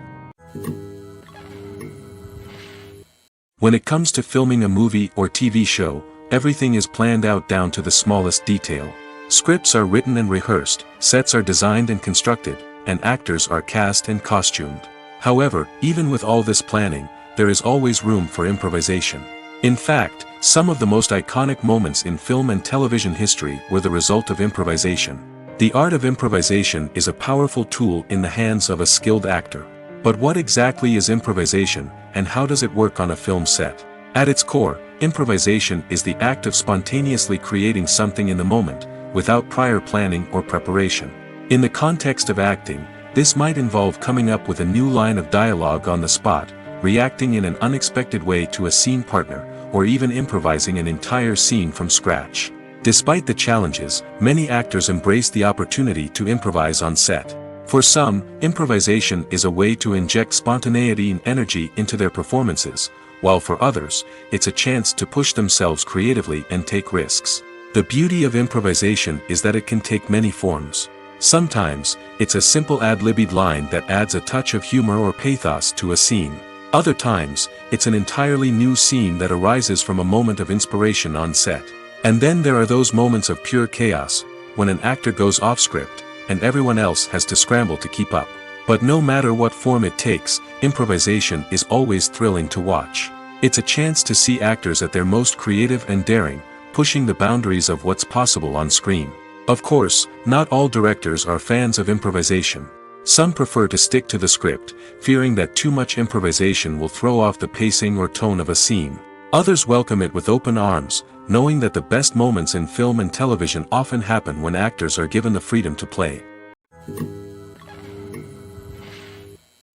When it comes to filming a movie or TV show, everything is planned out down to the smallest detail. Scripts are written and rehearsed, sets are designed and constructed, and actors are cast and costumed. However, even with all this planning, there is always room for improvisation. In fact, some of the most iconic moments in film and television history were the result of improvisation. The art of improvisation is a powerful tool in the hands of a skilled actor. But what exactly is improvisation, and how does it work on a film set? At its core, improvisation is the act of spontaneously creating something in the moment, without prior planning or preparation. In the context of acting, this might involve coming up with a new line of dialogue on the spot, reacting in an unexpected way to a scene partner, or even improvising an entire scene from scratch. Despite the challenges, many actors embrace the opportunity to improvise on set. For some, improvisation is a way to inject spontaneity and energy into their performances, while for others, it's a chance to push themselves creatively and take risks. The beauty of improvisation is that it can take many forms. Sometimes, it's a simple ad-libbed line that adds a touch of humor or pathos to a scene. Other times, it's an entirely new scene that arises from a moment of inspiration on set. And then there are those moments of pure chaos, when an actor goes off script, and everyone else has to scramble to keep up. But no matter what form it takes, improvisation is always thrilling to watch. It's a chance to see actors at their most creative and daring, pushing the boundaries of what's possible on screen. Of course, not all directors are fans of improvisation. Some prefer to stick to the script, fearing that too much improvisation will throw off the pacing or tone of a scene. Others welcome it with open arms, knowing that the best moments in film and television often happen when actors are given the freedom to play.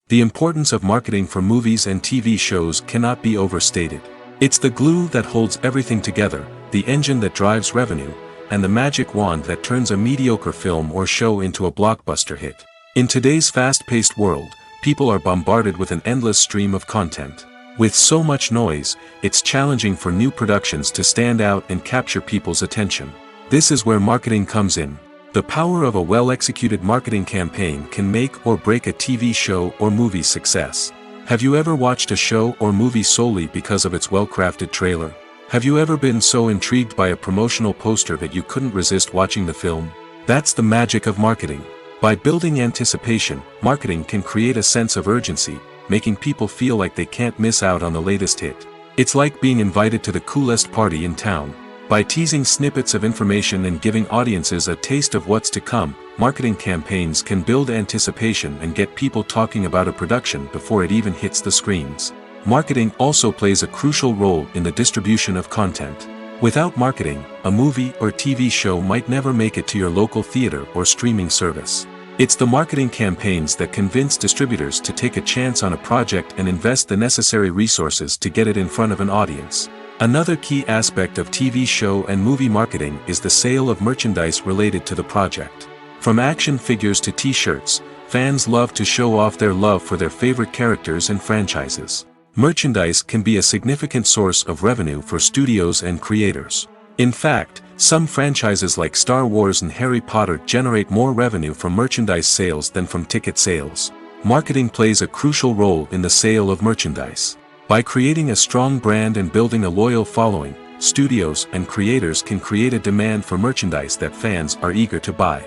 The importance of marketing for movies and TV shows cannot be overstated. It's the glue that holds everything together, the engine that drives revenue, and the magic wand that turns a mediocre film or show into a blockbuster hit. In today's fast-paced world, people are bombarded with an endless stream of content. With so much noise, it's challenging for new productions to stand out and capture people's attention. This is where marketing comes in. The power of a well-executed marketing campaign can make or break a TV show or movie's success. Have you ever watched a show or movie solely because of its well-crafted trailer? Have you ever been so intrigued by a promotional poster that you couldn't resist watching the film? That's the magic of marketing. By building anticipation, marketing can create a sense of urgency, making people feel like they can't miss out on the latest hit. It's like being invited to the coolest party in town. By teasing snippets of information and giving audiences a taste of what's to come, marketing campaigns can build anticipation and get people talking about a production before it even hits the screens. Marketing also plays a crucial role in the distribution of content. Without marketing, a movie or TV show might never make it to your local theater or streaming service. It's the marketing campaigns that convince distributors to take a chance on a project and invest the necessary resources to get it in front of an audience. Another key aspect of TV show and movie marketing is the sale of merchandise related to the project. From action figures to t-shirts, fans love to show off their love for their favorite characters and franchises. Merchandise can be a significant source of revenue for studios and creators. In fact, some franchises like Star Wars and Harry Potter generate more revenue from merchandise sales than from ticket sales. Marketing plays a crucial role in the sale of merchandise. By creating a strong brand and building a loyal following, studios and creators can create a demand for merchandise that fans are eager to buy.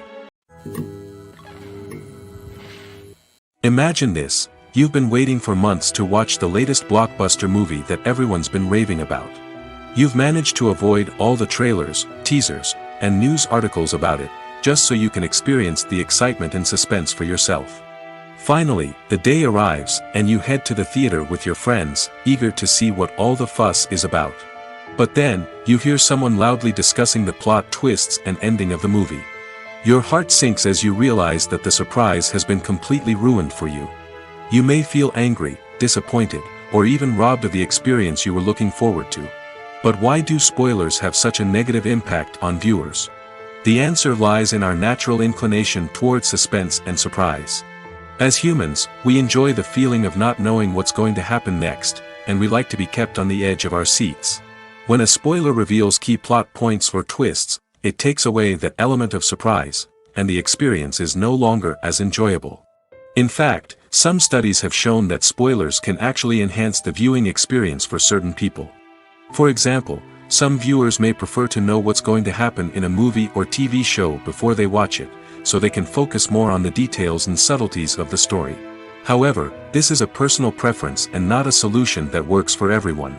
Imagine this: you've been waiting for months to watch the latest blockbuster movie that everyone's been raving about. You've managed to avoid all the trailers, teasers, and news articles about it, just so you can experience the excitement and suspense for yourself. Finally, the day arrives, and you head to the theater with your friends, eager to see what all the fuss is about. But then, you hear someone loudly discussing the plot twists and ending of the movie. Your heart sinks as you realize that the surprise has been completely ruined for you. You may feel angry, disappointed, or even robbed of the experience you were looking forward to. But why do spoilers have such a negative impact on viewers? The answer lies in our natural inclination towards suspense and surprise. As humans, we enjoy the feeling of not knowing what's going to happen next, and we like to be kept on the edge of our seats. When a spoiler reveals key plot points or twists, it takes away that element of surprise, and the experience is no longer as enjoyable. In fact, some studies have shown that spoilers can actually enhance the viewing experience for certain people. For example, Some viewers may prefer to know what's going to happen in a movie or TV show before they watch it, so they can focus more on the details and subtleties of the story. However, this is a personal preference and not a solution that works for everyone.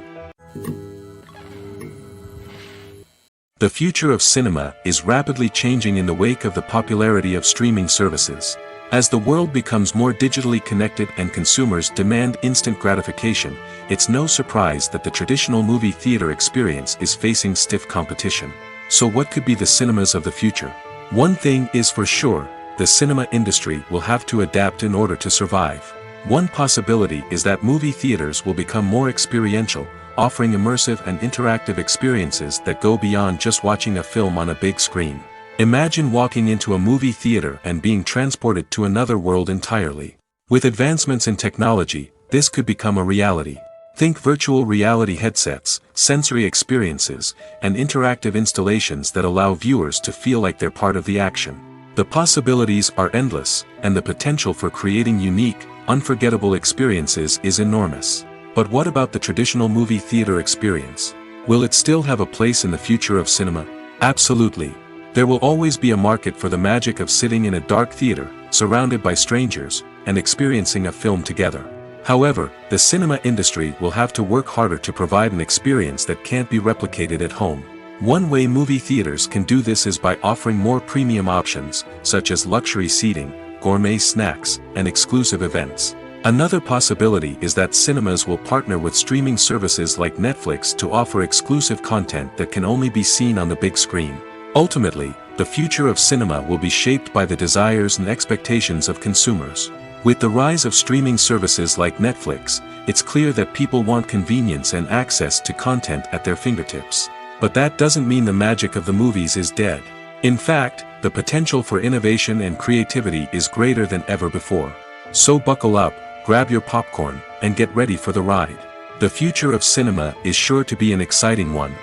The future of cinema is rapidly changing in the wake of the popularity of streaming services. As the world becomes more digitally connected and consumers demand instant gratification, it's no surprise that the traditional movie theater experience is facing stiff competition. So what could be the cinemas of the future? One thing is for sure, the cinema industry will have to adapt in order to survive. One possibility is that movie theaters will become more experiential, offering immersive and interactive experiences that go beyond just watching a film on a big screen. Imagine walking into a movie theater and being transported to another world entirely. With advancements in technology, this could become a reality. Think virtual reality headsets, sensory experiences, and interactive installations that allow viewers to feel like they're part of the action. The possibilities are endless, and the potential for creating unique, unforgettable experiences is enormous. But what about the traditional movie theater experience? Will it still have a place in the future of cinema? Absolutely. There will always be a market for the magic of sitting in a dark theater, surrounded by strangers, and experiencing a film together. However, the cinema industry will have to work harder to provide an experience that can't be replicated at home. One way movie theaters can do this is by offering more premium options, such as luxury seating, gourmet snacks, and exclusive events. Another possibility is that cinemas will partner with streaming services like Netflix to offer exclusive content that can only be seen on the big screen. Ultimately, the future of cinema will be shaped by the desires and expectations of consumers. With the rise of streaming services like Netflix, it's clear that people want convenience and access to content at their fingertips. But that doesn't mean the magic of the movies is dead. In fact, the potential for innovation and creativity is greater than ever before. So buckle up, grab your popcorn, and get ready for the ride. The future of cinema is sure to be an exciting one.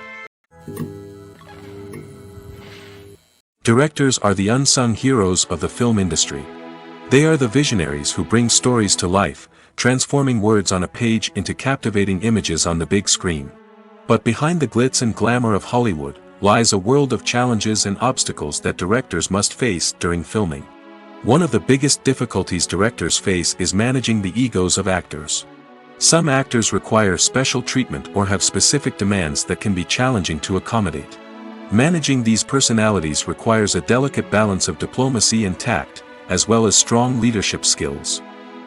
Directors are the unsung heroes of the film industry. They are the visionaries who bring stories to life, transforming words on a page into captivating images on the big screen. But behind the glitz and glamour of Hollywood lies a world of challenges and obstacles that directors must face during filming. One of the biggest difficulties directors face is managing the egos of actors. Some actors require special treatment or have specific demands that can be challenging to accommodate. Managing these personalities requires a delicate balance of diplomacy and tact, as well as strong leadership skills.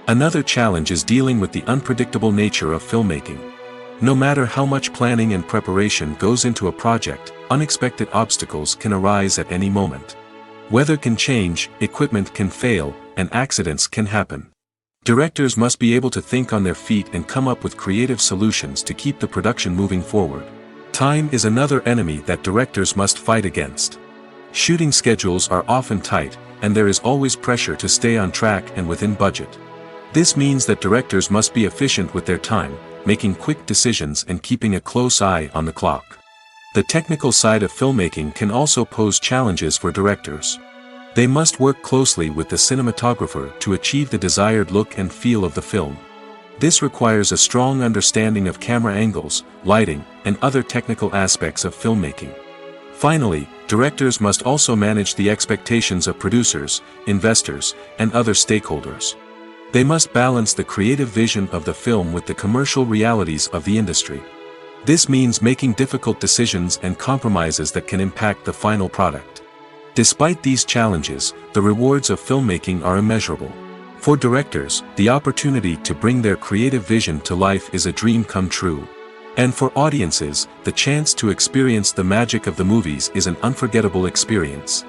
Another challenge is dealing with the unpredictable nature of filmmaking. No matter how much planning and preparation goes into a project, unexpected obstacles can arise at any moment. Weather can change, equipment can fail, and accidents can happen. Directors must be able to think on their feet and come up with creative solutions to keep the production moving forward. Time is another enemy that directors must fight against. Shooting schedules are often tight, and there is always pressure to stay on track and within budget. This means that directors must be efficient with their time, making quick decisions and keeping a close eye on the clock. The technical side of filmmaking can also pose challenges for directors. They must work closely with the cinematographer to achieve the desired look and feel of the film. This requires a strong understanding of camera angles, lighting, and other technical aspects of filmmaking. Finally, directors must also manage the expectations of producers, investors, and other stakeholders. They must balance the creative vision of the film with the commercial realities of the industry. This means making difficult decisions and compromises that can impact the final product. Despite these challenges, the rewards of filmmaking are immeasurable. For directors, the opportunity to bring their creative vision to life is a dream come true. And for audiences, the chance to experience the magic of the movies is an unforgettable experience.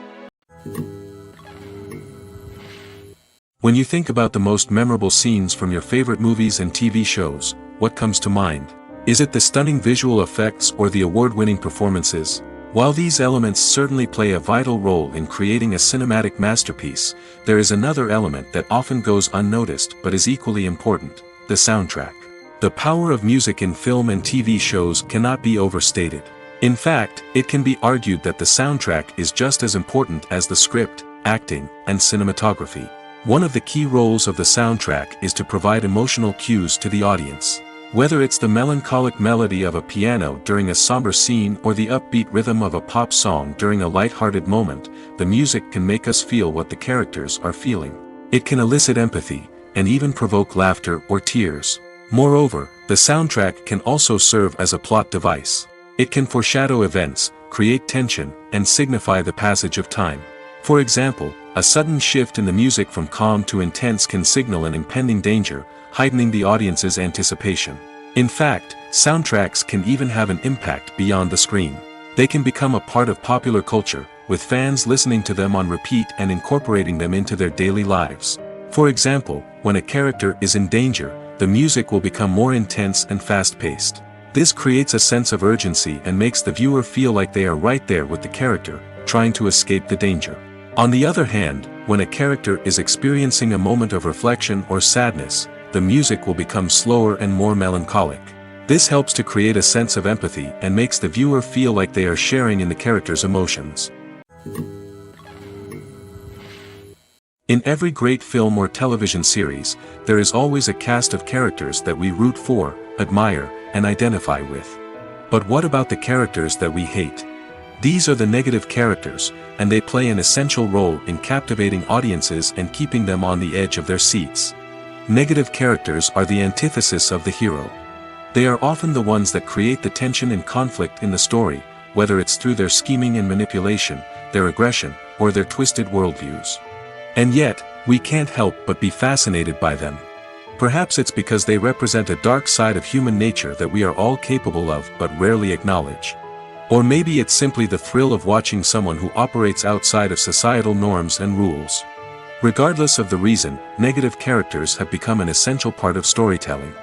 When you think about the most memorable scenes from your favorite movies and TV shows, what comes to mind? Is it the stunning visual effects or the award-winning performances? While these elements certainly play a vital role in creating a cinematic masterpiece, there is another element that often goes unnoticed but is equally important: the soundtrack. The power of music in film and TV shows cannot be overstated. In fact, it can be argued that the soundtrack is just as important as the script, acting, and cinematography. One of the key roles of the soundtrack is to provide emotional cues to the audience. Whether it's the melancholic melody of a piano during a somber scene or the upbeat rhythm of a pop song during a light-hearted moment, the music can make us feel what the characters are feeling. It can elicit empathy, and even provoke laughter or tears. Moreover, the soundtrack can also serve as a plot device. It can foreshadow events, create tension, and signify the passage of time. For example, a sudden shift in the music from calm to intense can signal an impending danger, heightening the audience's anticipation. In fact, soundtracks can even have an impact beyond the screen. They can become a part of popular culture, with fans listening to them on repeat and incorporating them into their daily lives. For example, when a character is in danger, the music will become more intense and fast-paced. This creates a sense of urgency and makes the viewer feel like they are right there with the character, trying to escape the danger. On the other hand, when a character is experiencing a moment of reflection or sadness, the music will become slower and more melancholic. This helps to create a sense of empathy and makes the viewer feel like they are sharing in the character's emotions. In every great film or television series, there is always a cast of characters that we root for, admire, and identify with. But what about the characters that we hate? These are the negative characters, and they play an essential role in captivating audiences and keeping them on the edge of their seats. Negative characters are the antithesis of the hero. They are often the ones that create the tension and conflict in the story, whether it's through their scheming and manipulation, their aggression, or their twisted worldviews. And yet, we can't help but be fascinated by them. Perhaps it's because they represent a dark side of human nature that we are all capable of but rarely acknowledge. Or maybe it's simply the thrill of watching someone who operates outside of societal norms and rules. Regardless of the reason, negative characters have become an essential part of storytelling.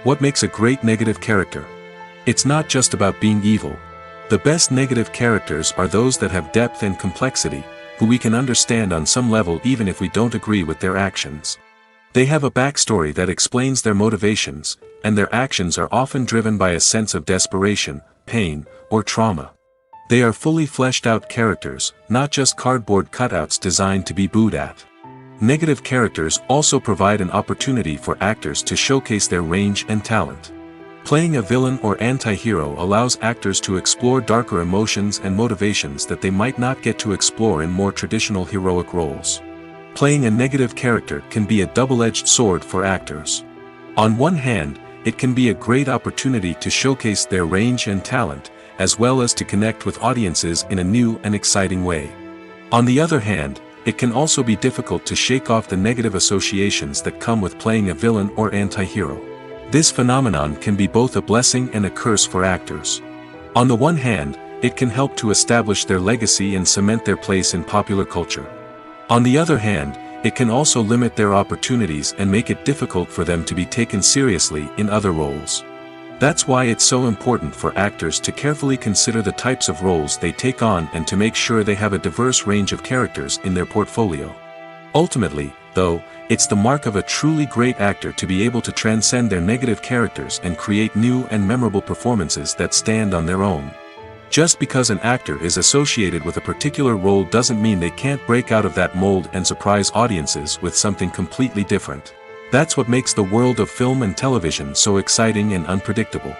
What makes a great negative character? It's not just about being evil. The best negative characters are those that have depth and complexity, who we can understand on some level even if we don't agree with their actions. They have a backstory that explains their motivations, and their actions are often driven by a sense of desperation, pain, or trauma. They are fully fleshed out characters, not just cardboard cutouts designed to be booed at. Negative characters also provide an opportunity for actors to showcase their range and talent. Playing a villain or anti-hero allows actors to explore darker emotions and motivations that they might not get to explore in more traditional heroic roles. Playing a negative character can be a double-edged sword for actors. On one hand, it can be a great opportunity to showcase their range and talent, as well as to connect with audiences in a new and exciting way. On the other hand, it can also be difficult to shake off the negative associations that come with playing a villain or anti-hero. This phenomenon can be both a blessing and a curse for actors. On the one hand, it can help to establish their legacy and cement their place in popular culture. On the other hand, it can also limit their opportunities and make it difficult for them to be taken seriously in other roles. That's why it's so important for actors to carefully consider the types of roles they take on and to make sure they have a diverse range of characters in their portfolio. Ultimately, though, it's the mark of a truly great actor to be able to transcend their negative characters and create new and memorable performances that stand on their own. Just because an actor is associated with a particular role doesn't mean they can't break out of that mold and surprise audiences with something completely different. That's what makes the world of film and television so exciting and unpredictable.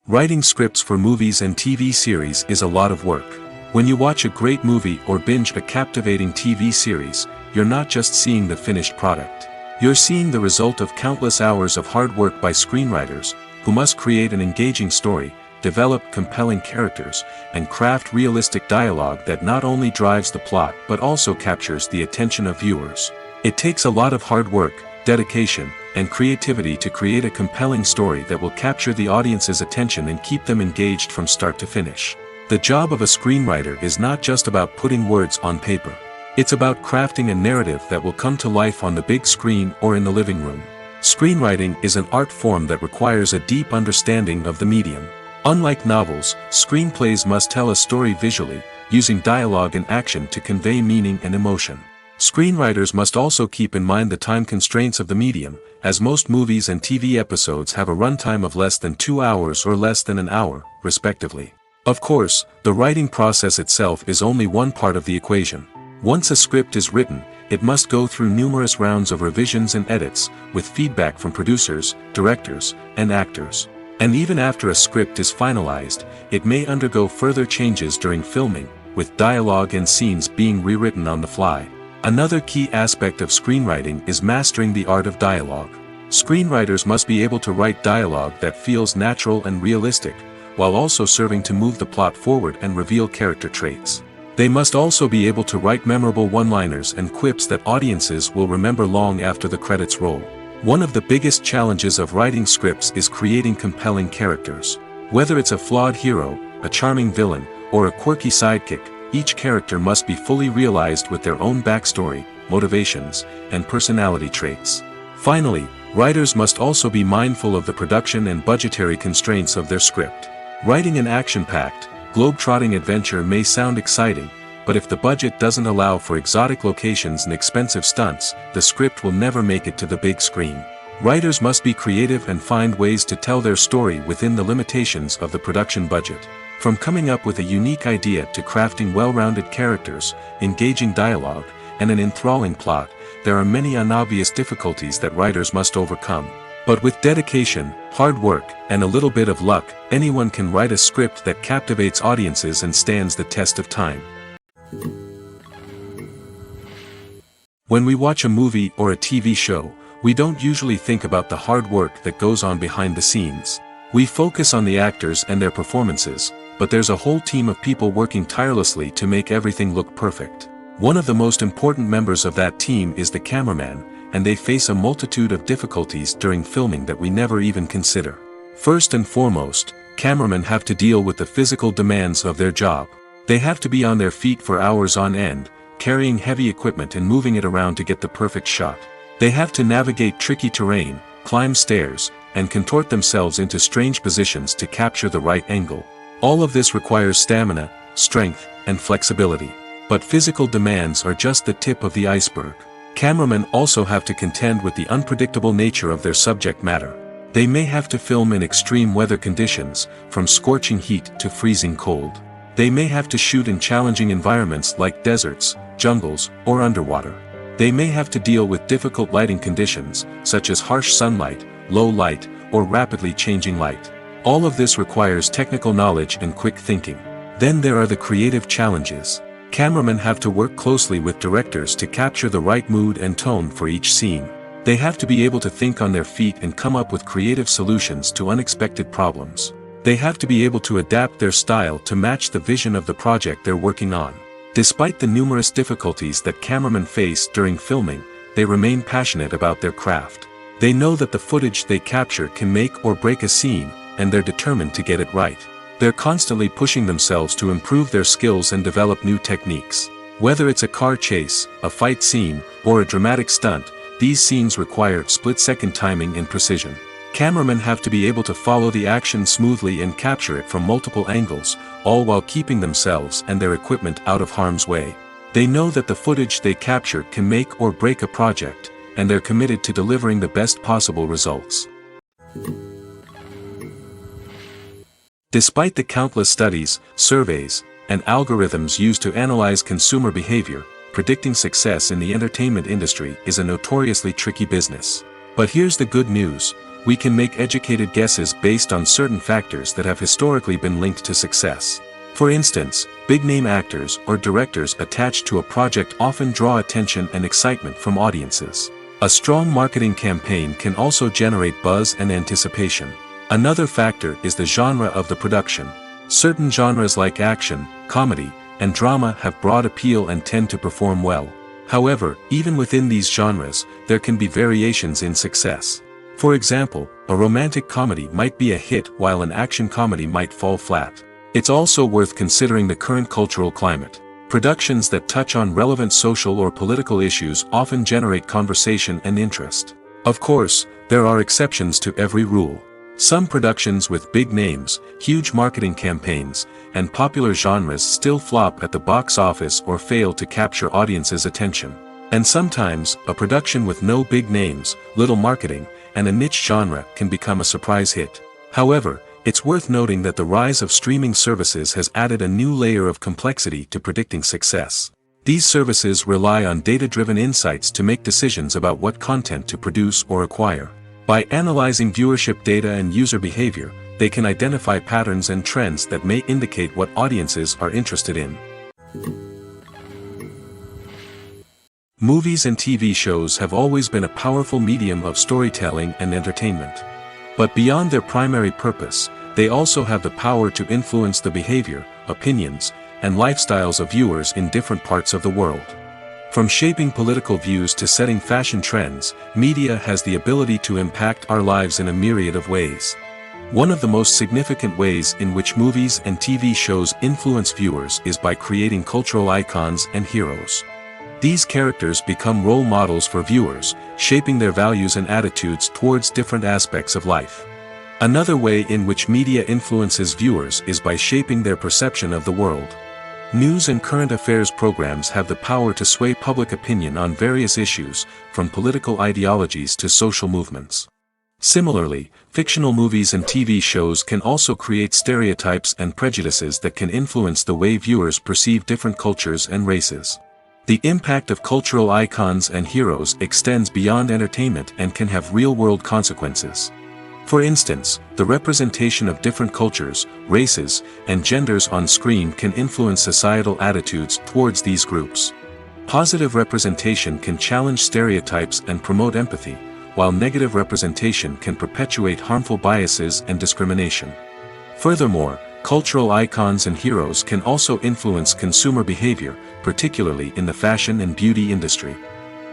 Writing scripts for movies and TV series is a lot of work. When you watch a great movie or binge a captivating TV series, you're not just seeing the finished product. You're seeing the result of countless hours of hard work by screenwriters, who must create an engaging story, develop compelling characters, and craft realistic dialogue that not only drives the plot but also captures the attention of viewers. It takes a lot of hard work, dedication, and creativity to create a compelling story that will capture the audience's attention and keep them engaged from start to finish. The job of a screenwriter is not just about putting words on paper. It's about crafting a narrative that will come to life on the big screen or in the living room. Screenwriting is an art form that requires a deep understanding of the medium. Unlike novels, screenplays must tell a story visually, using dialogue and action to convey meaning and emotion. Screenwriters must also keep in mind the time constraints of the medium, as most movies and TV episodes have a runtime of less than 2 hours or less than an hour, respectively. Of course, the writing process itself is only one part of the equation. Once a script is written, it must go through numerous rounds of revisions and edits, with feedback from producers, directors, and actors. And even after a script is finalized, it may undergo further changes during filming, with dialogue and scenes being rewritten on the fly. Another key aspect of screenwriting is mastering the art of dialogue. Screenwriters must be able to write dialogue that feels natural and realistic, while also serving to move the plot forward and reveal character traits. They must also be able to write memorable one-liners and quips that audiences will remember long after the credits roll. One of the biggest challenges of writing scripts is creating compelling characters. Whether it's a flawed hero, a charming villain, or a quirky sidekick, each character must be fully realized with their own backstory, motivations, and personality traits. Finally, writers must also be mindful of the production and budgetary constraints of their script. Writing an action-packed, globe-trotting adventure may sound exciting, but if the budget doesn't allow for exotic locations and expensive stunts, the script will never make it to the big screen. Writers must be creative and find ways to tell their story within the limitations of the production budget. From coming up with a unique idea to crafting well-rounded characters, engaging dialogue, and an enthralling plot, there are many unobvious difficulties that writers must overcome. But with dedication, hard work, and a little bit of luck, anyone can write a script that captivates audiences and stands the test of time. When we watch a movie or a TV show, we don't usually think about the hard work that goes on behind the scenes. We focus on the actors and their performances, but there's a whole team of people working tirelessly to make everything look perfect. One of the most important members of that team is the cameraman, and they face a multitude of difficulties during filming that we never even consider. First and foremost, cameramen have to deal with the physical demands of their job. They have to be on their feet for hours on end, carrying heavy equipment and moving it around to get the perfect shot. They have to navigate tricky terrain, climb stairs, and contort themselves into strange positions to capture the right angle. All of this requires stamina, strength, and flexibility. But physical demands are just the tip of the iceberg. Cameramen also have to contend with the unpredictable nature of their subject matter. They may have to film in extreme weather conditions, from scorching heat to freezing cold. They may have to shoot in challenging environments like deserts, jungles, or underwater. They may have to deal with difficult lighting conditions, such as harsh sunlight, low light, or rapidly changing light. All of this requires technical knowledge and quick thinking. Then there are the creative challenges. Cameramen have to work closely with directors to capture the right mood and tone for each scene. They have to be able to think on their feet and come up with creative solutions to unexpected problems. They have to be able to adapt their style to match the vision of the project they're working on. Despite the numerous difficulties that cameramen face during filming, they remain passionate about their craft. They know that the footage they capture can make or break a scene, and they're determined to get it right. They're constantly pushing themselves to improve their skills and develop new techniques. Whether it's a car chase, a fight scene, or a dramatic stunt, these scenes require split-second timing and precision. Cameramen have to be able to follow the action smoothly and capture it from multiple angles, all while keeping themselves and their equipment out of harm's way. They know that the footage they capture can make or break a project, and they're committed to delivering the best possible results. Despite the countless studies, surveys, and algorithms used to analyze consumer behavior, predicting success in the entertainment industry is a notoriously tricky business. But here's the good news: we can make educated guesses based on certain factors that have historically been linked to success. For instance, big-name actors or directors attached to a project often draw attention and excitement from audiences. A strong marketing campaign can also generate buzz and anticipation. Another factor is the genre of the production. Certain genres like action, comedy, and drama have broad appeal and tend to perform well. However, even within these genres, there can be variations in success. For example, a romantic comedy might be a hit while an action comedy might fall flat. It's also worth considering the current cultural climate. Productions that touch on relevant social or political issues often generate conversation and interest. Of course, there are exceptions to every rule. Some productions with big names, huge marketing campaigns, and popular genres still flop at the box office or fail to capture audiences' attention. And sometimes, a production with no big names, little marketing, and a niche genre can become a surprise hit. However, it's worth noting that the rise of streaming services has added a new layer of complexity to predicting success. These services rely on data-driven insights to make decisions about what content to produce or acquire. By analyzing viewership data and user behavior, they can identify patterns and trends that may indicate what audiences are interested in. Movies and TV shows have always been a powerful medium of storytelling and entertainment. But beyond their primary purpose, they also have the power to influence the behavior, opinions, and lifestyles of viewers in different parts of the world. From shaping political views to setting fashion trends, media has the ability to impact our lives in a myriad of ways. One of the most significant ways in which movies and TV shows influence viewers is by creating cultural icons and heroes. These characters become role models for viewers, shaping their values and attitudes towards different aspects of life. Another way in which media influences viewers is by shaping their perception of the world. News and current affairs programs have the power to sway public opinion on various issues, from political ideologies to social movements. Similarly, fictional movies and TV shows can also create stereotypes and prejudices that can influence the way viewers perceive different cultures and races. The impact of cultural icons and heroes extends beyond entertainment and can have real-world consequences. For instance, the representation of different cultures, races, and genders on screen can influence societal attitudes towards these groups. Positive representation can challenge stereotypes and promote empathy, while negative representation can perpetuate harmful biases and discrimination. Furthermore, cultural icons and heroes can also influence consumer behavior, particularly in the fashion and beauty industry.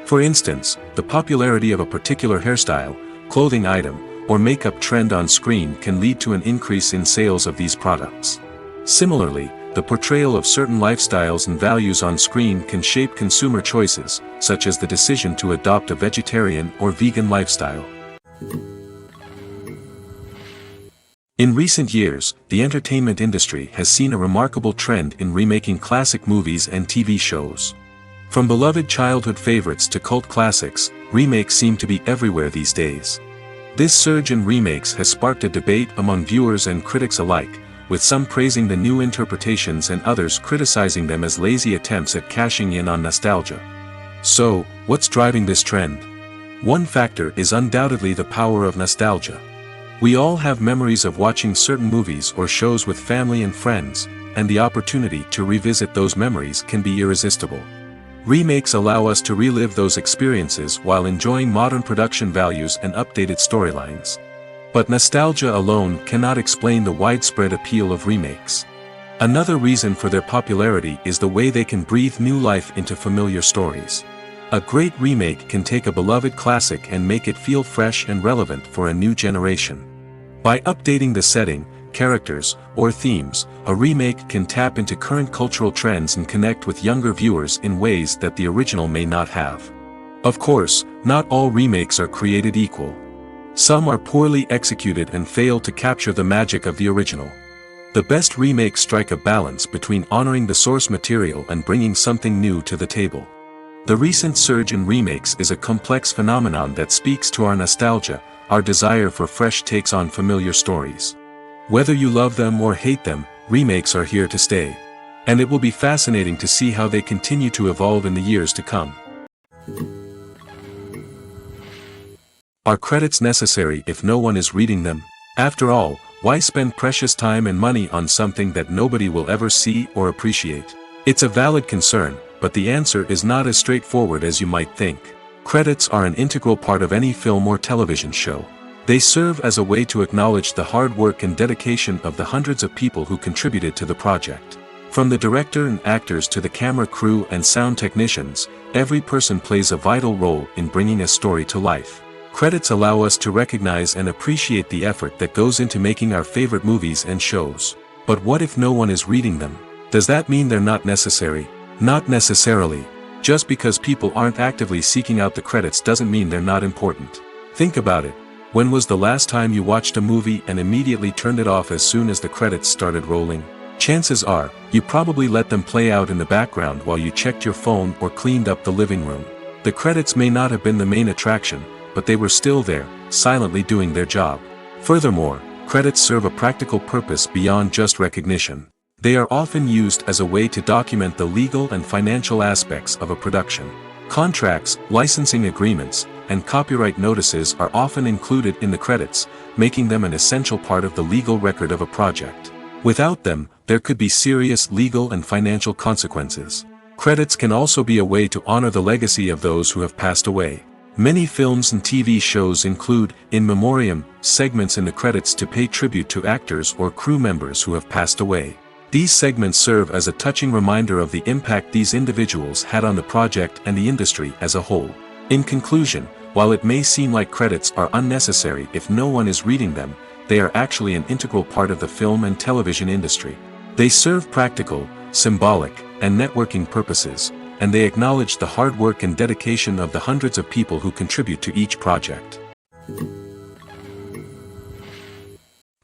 For instance, the popularity of a particular hairstyle, clothing item, or makeup trend on screen can lead to an increase in sales of these products. Similarly, the portrayal of certain lifestyles and values on screen can shape consumer choices, such as the decision to adopt a vegetarian or vegan lifestyle. In recent years, the entertainment industry has seen a remarkable trend in remaking classic movies and TV shows. From beloved childhood favorites to cult classics, remakes seem to be everywhere these days. This surge in remakes has sparked a debate among viewers and critics alike, with some praising the new interpretations and others criticizing them as lazy attempts at cashing in on nostalgia. So, what's driving this trend? One factor is undoubtedly the power of nostalgia. We all have memories of watching certain movies or shows with family and friends, and the opportunity to revisit those memories can be irresistible. Remakes allow us to relive those experiences while enjoying modern production values and updated storylines. But nostalgia alone cannot explain the widespread appeal of remakes. Another reason for their popularity is the way they can breathe new life into familiar stories. A great remake can take a beloved classic and make it feel fresh and relevant for a new generation. By updating the setting, characters, or themes, a remake can tap into current cultural trends and connect with younger viewers in ways that the original may not have. Of course, not all remakes are created equal. Some are poorly executed and fail to capture the magic of the original. The best remakes strike a balance between honoring the source material and bringing something new to the table. The recent surge in remakes is a complex phenomenon that speaks to our nostalgia, our desire for fresh takes on familiar stories. Whether you love them or hate them, remakes are here to stay. And it will be fascinating to see how they continue to evolve in the years to come. Are credits necessary if no one is reading them? After all, why spend precious time and money on something that nobody will ever see or appreciate? It's a valid concern, but the answer is not as straightforward as you might think. Credits are an integral part of any film or television show. They serve as a way to acknowledge the hard work and dedication of the hundreds of people who contributed to the project. From the director and actors to the camera crew and sound technicians, every person plays a vital role in bringing a story to life. Credits allow us to recognize and appreciate the effort that goes into making our favorite movies and shows. But what if no one is reading them? Does that mean they're not necessary? Not necessarily. Just because people aren't actively seeking out the credits doesn't mean they're not important. Think about it. When was the last time you watched a movie and immediately turned it off as soon as the credits started rolling? Chances are, you probably let them play out in the background while you checked your phone or cleaned up the living room. The credits may not have been the main attraction, but they were still there, silently doing their job. Furthermore, credits serve a practical purpose beyond just recognition. They are often used as a way to document the legal and financial aspects of a production. Contracts, licensing agreements, and copyright notices are often included in the credits, making them an essential part of the legal record of a project. Without them, there could be serious legal and financial consequences. Credits can also be a way to honor the legacy of those who have passed away. Many films and TV shows include in memoriam segments in the credits to pay tribute to actors or crew members who have passed away. These segments serve as a touching reminder of the impact these individuals had on the project and the industry as a whole. In conclusion, while it may seem like credits are unnecessary if no one is reading them, they are actually an integral part of the film and television industry. They serve practical, symbolic, and networking purposes, and they acknowledge the hard work and dedication of the hundreds of people who contribute to each project.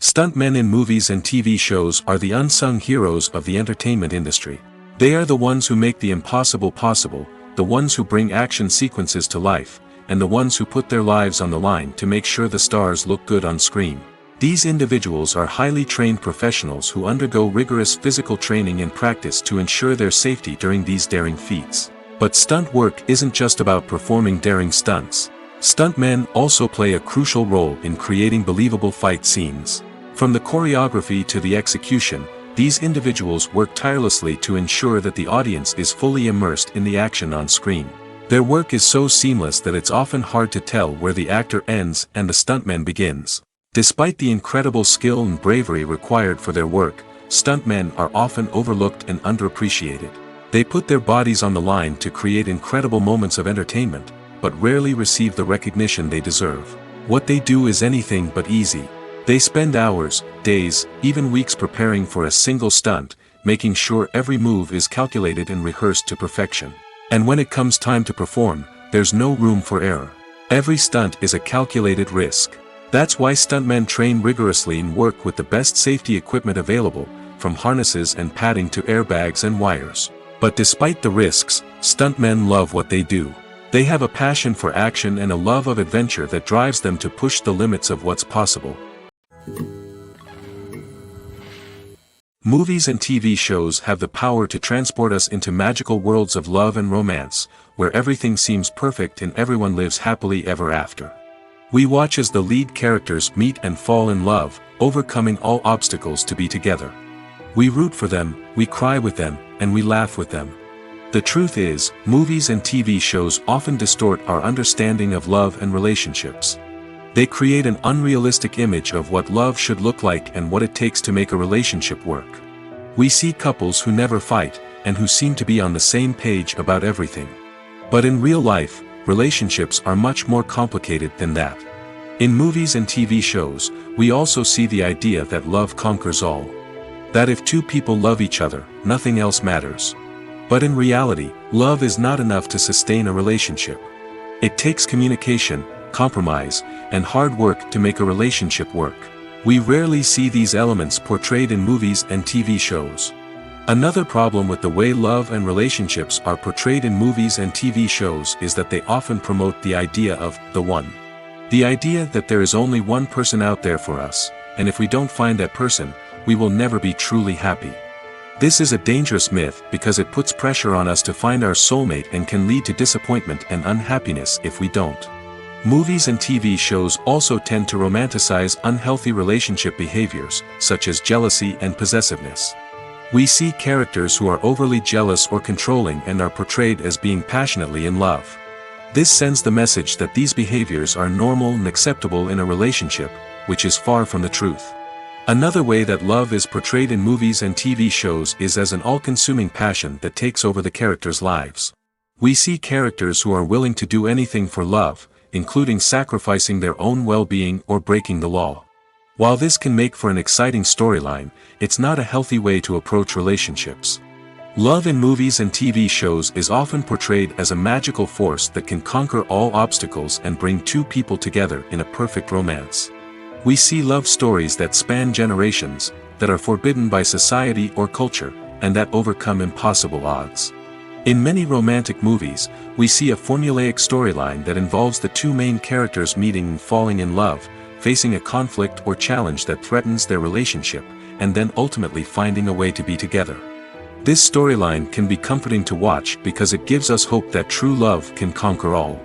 Stuntmen in movies and TV shows are the unsung heroes of the entertainment industry. They are the ones who make the impossible possible, the ones who bring action sequences to life, and the ones who put their lives on the line to make sure the stars look good on screen. These individuals are highly trained professionals who undergo rigorous physical training and practice to ensure their safety during these daring feats. But stunt work isn't just about performing daring stunts. Stuntmen also play a crucial role in creating believable fight scenes. From the choreography to the execution, these individuals work tirelessly to ensure that the audience is fully immersed in the action on screen. Their work is so seamless that it's often hard to tell where the actor ends and the stuntman begins. Despite the incredible skill and bravery required for their work, stuntmen are often overlooked and underappreciated. They put their bodies on the line to create incredible moments of entertainment, but rarely receive the recognition they deserve. What they do is anything but easy. They spend hours, days, even weeks preparing for a single stunt, making sure every move is calculated and rehearsed to perfection. And when it comes time to perform, there's no room for error. Every stunt is a calculated risk. That's why stuntmen train rigorously and work with the best safety equipment available, from harnesses and padding to airbags and wires. But despite the risks, stuntmen love what they do. They have a passion for action and a love of adventure that drives them to push the limits of what's possible. Movies and TV shows have the power to transport us into magical worlds of love and romance, where everything seems perfect and everyone lives happily ever after. We watch as the lead characters meet and fall in love, overcoming all obstacles to be together. We root for them, we cry with them, and we laugh with them. The truth is, movies and TV shows often distort our understanding of love and relationships. They create an unrealistic image of what love should look like and what it takes to make a relationship work. We see couples who never fight, and who seem to be on the same page about everything. But in real life, relationships are much more complicated than that. In movies and TV shows, we also see the idea that love conquers all. That if two people love each other, nothing else matters. But in reality, love is not enough to sustain a relationship. It takes communication, compromise, and hard work to make a relationship work. We rarely see these elements portrayed in movies and TV shows. Another problem with the way love and relationships are portrayed in movies and TV shows is that they often promote the idea of the one. The idea that there is only one person out there for us, and if we don't find that person, we will never be truly happy. This is a dangerous myth because it puts pressure on us to find our soulmate and can lead to disappointment and unhappiness if we don't. Movies and TV shows also tend to romanticize unhealthy relationship behaviors, such as jealousy and possessiveness. We see characters who are overly jealous or controlling and are portrayed as being passionately in love. This sends the message that these behaviors are normal and acceptable in a relationship, which is far from the truth. Another way that love is portrayed in movies and TV shows is as an all-consuming passion that takes over the characters' lives. We see characters who are willing to do anything for love, including sacrificing their own well-being or breaking the law. While this can make for an exciting storyline, it's not a healthy way to approach relationships. Love in movies and TV shows is often portrayed as a magical force that can conquer all obstacles and bring two people together in a perfect romance. We see love stories that span generations, that are forbidden by society or culture, and that overcome impossible odds. In many romantic movies, we see a formulaic storyline that involves the two main characters meeting and falling in love, facing a conflict or challenge that threatens their relationship, and then ultimately finding a way to be together. This storyline can be comforting to watch because it gives us hope that true love can conquer all.